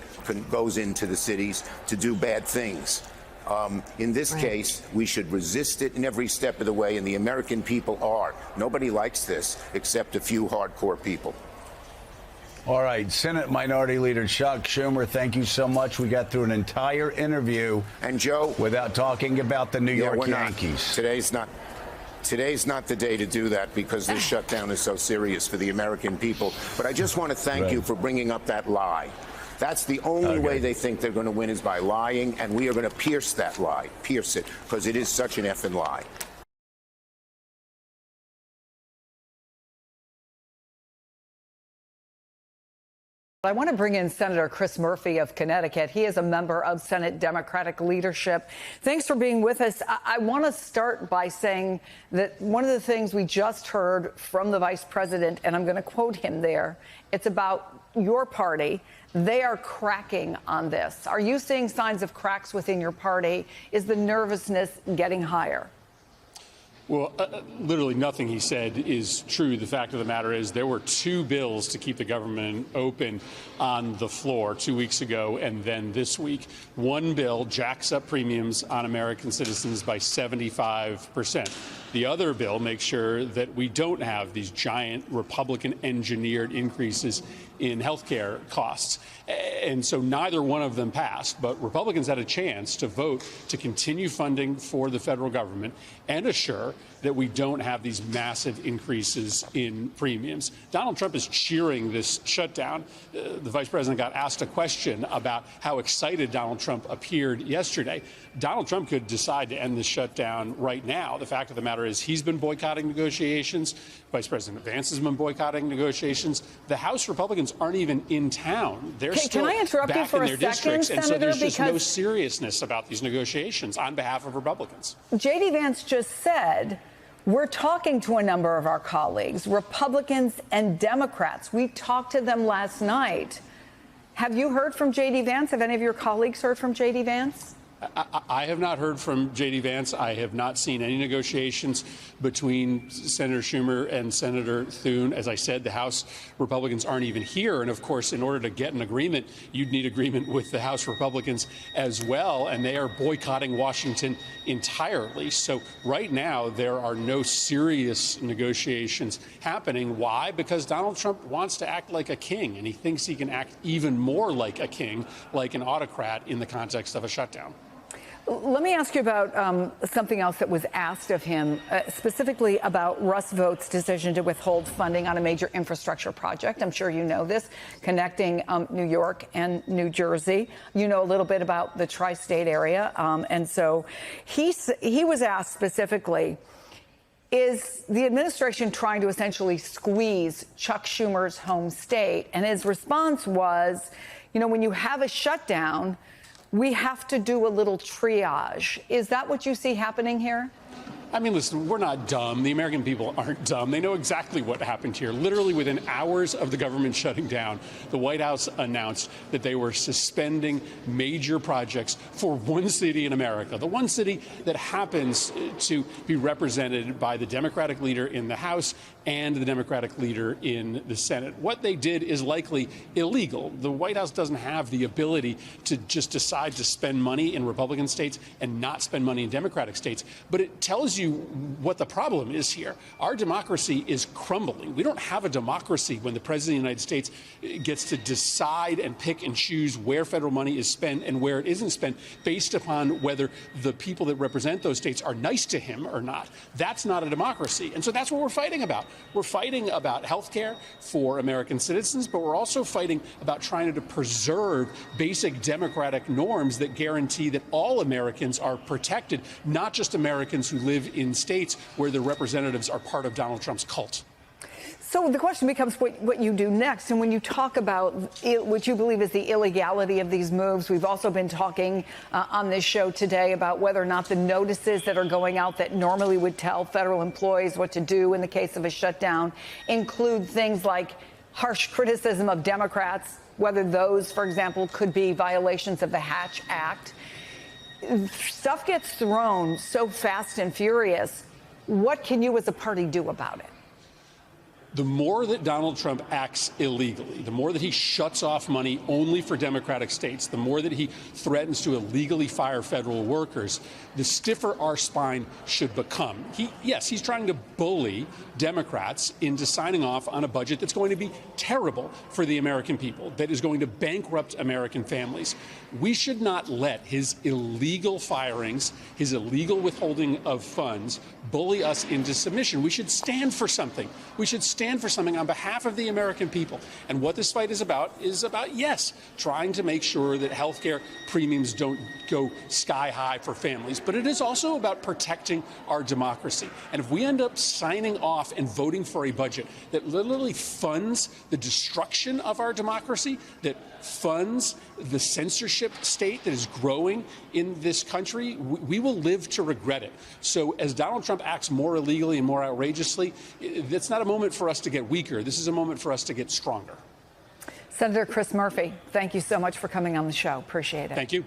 S10: goes into the cities to do bad things. In this case, we should resist it in every step of the way, and the American people are. Nobody likes this except a few hardcore people.
S13: All right, Senate Minority Leader Chuck Schumer, thank you so much. We got through an entire interview,
S10: and Joe,
S13: without talking about the New York Yankees.
S10: Today's not the day to do that because this shutdown is so serious for the American people. But I just want to thank you for bringing up that lie. That's the only way they think they're going to win is by lying, and we are going to pierce that lie, pierce it, because it is such an effing lie.
S16: I want to bring in Senator Chris Murphy of Connecticut. He is a member of Senate Democratic leadership. Thanks for being with us. I want to start by saying that one of the things we just heard from the vice president, and I'm going to quote him there, it's about your party. They are cracking on this. Are you seeing signs of cracks within your party? Is the nervousness getting higher?
S17: Well, literally nothing he said is true. The fact of the matter is there were 2 bills to keep the government open on the floor 2 weeks ago and then this week. One bill jacks up premiums on American citizens by 75%. The other bill makes sure that we don't have these giant Republican-engineered increases in health care costs. And so neither one of them passed, but Republicans had a chance to vote to continue funding for the federal government and assure that we don't have these massive increases in premiums. Donald Trump is cheering this shutdown. The vice president got asked a question about how excited Donald Trump appeared yesterday. Donald Trump could decide to end this shutdown right now. The fact of the matter is he's been boycotting negotiations. Vice President Vance has been boycotting negotiations. The House Republicans aren't even in town. They're still back in their districts. And so there's just no seriousness about these negotiations on behalf of Republicans.
S16: J.D. Vance just said, we're talking to a number of our colleagues, Republicans and Democrats. We talked to them last night. Have you heard from J.D. Vance? Have any of your colleagues heard from J.D. Vance?
S17: I have not heard from J.D. Vance. I have not seen any negotiations between Senator Schumer and Senator Thune. As I said, the House Republicans aren't even here. And of course, in order to get an agreement, you'd need agreement with the House Republicans as well. And they are boycotting Washington entirely. So right now, there are no serious negotiations happening. Why? Because Donald Trump wants to act like a king, and he thinks he can act even more like a king, like an autocrat in the context of a shutdown.
S16: Let me ask you about something else that was asked of him, specifically about Russ Vogt's decision to withhold funding on a major infrastructure project. I'm sure you know this, connecting New York and New Jersey. You know a little bit about the tri-state area. And so he was asked specifically, is the administration trying to essentially squeeze Chuck Schumer's home state? And his response was, you know, when you have a shutdown, we have to do a little triage. Is that what you see happening here?
S17: I mean, listen, we're not dumb. The American people aren't dumb. They know exactly what happened here. Literally within hours of the government shutting down, the White House announced that they were suspending major projects for one city in America, the one city that happens to be represented by the Democratic leader in the House and the Democratic leader in the Senate. What they did is likely illegal. The White House doesn't have the ability to just decide to spend money in Republican states and not spend money in Democratic states. But it tells you what the problem is here. Our democracy is crumbling. We don't have a democracy when the president of the United States gets to decide and pick and choose where federal money is spent and where it isn't spent based upon whether the people that represent those states are nice to him or not. That's not a democracy. And so that's what we're fighting about. We're fighting about health care for American citizens, but we're also fighting about trying to preserve basic democratic norms that guarantee that all Americans are protected, not just Americans who live in states where their representatives are part of Donald Trump's cult.
S16: So the question becomes what you do next. And when you talk about what you believe is the illegality of these moves, we've also been talking on this show today about whether or not the notices that are going out that normally would tell federal employees what to do in the case of a shutdown include things like harsh criticism of Democrats, whether those, for example, could be violations of the Hatch Act. Stuff gets thrown so fast and furious. What can you as a party do about it?
S17: The more that Donald Trump acts illegally, the more that he shuts off money only for Democratic states, the more that he threatens to illegally fire federal workers, the stiffer our spine should become. Yes, he's trying to bully Democrats into signing off on a budget that's going to be terrible for the American people, that is going to bankrupt American families. We should not let his illegal firings, his illegal withholding of funds, bully us into submission. We should stand for something. We should stand for something on behalf of the American people. And what this fight is about, yes, trying to make sure that health care premiums don't go sky high for families. But it is also about protecting our democracy. And if we end up signing off and voting for a budget that literally funds the destruction of our democracy, that funds the censorship state that is growing in this country, we will live to regret it. So as Donald Trump acts more illegally and more outrageously, it's not a moment for us to get weaker. This is a moment for us to get stronger.
S16: Senator Chris Murphy, thank you so much for coming on the show. Appreciate it.
S17: Thank you.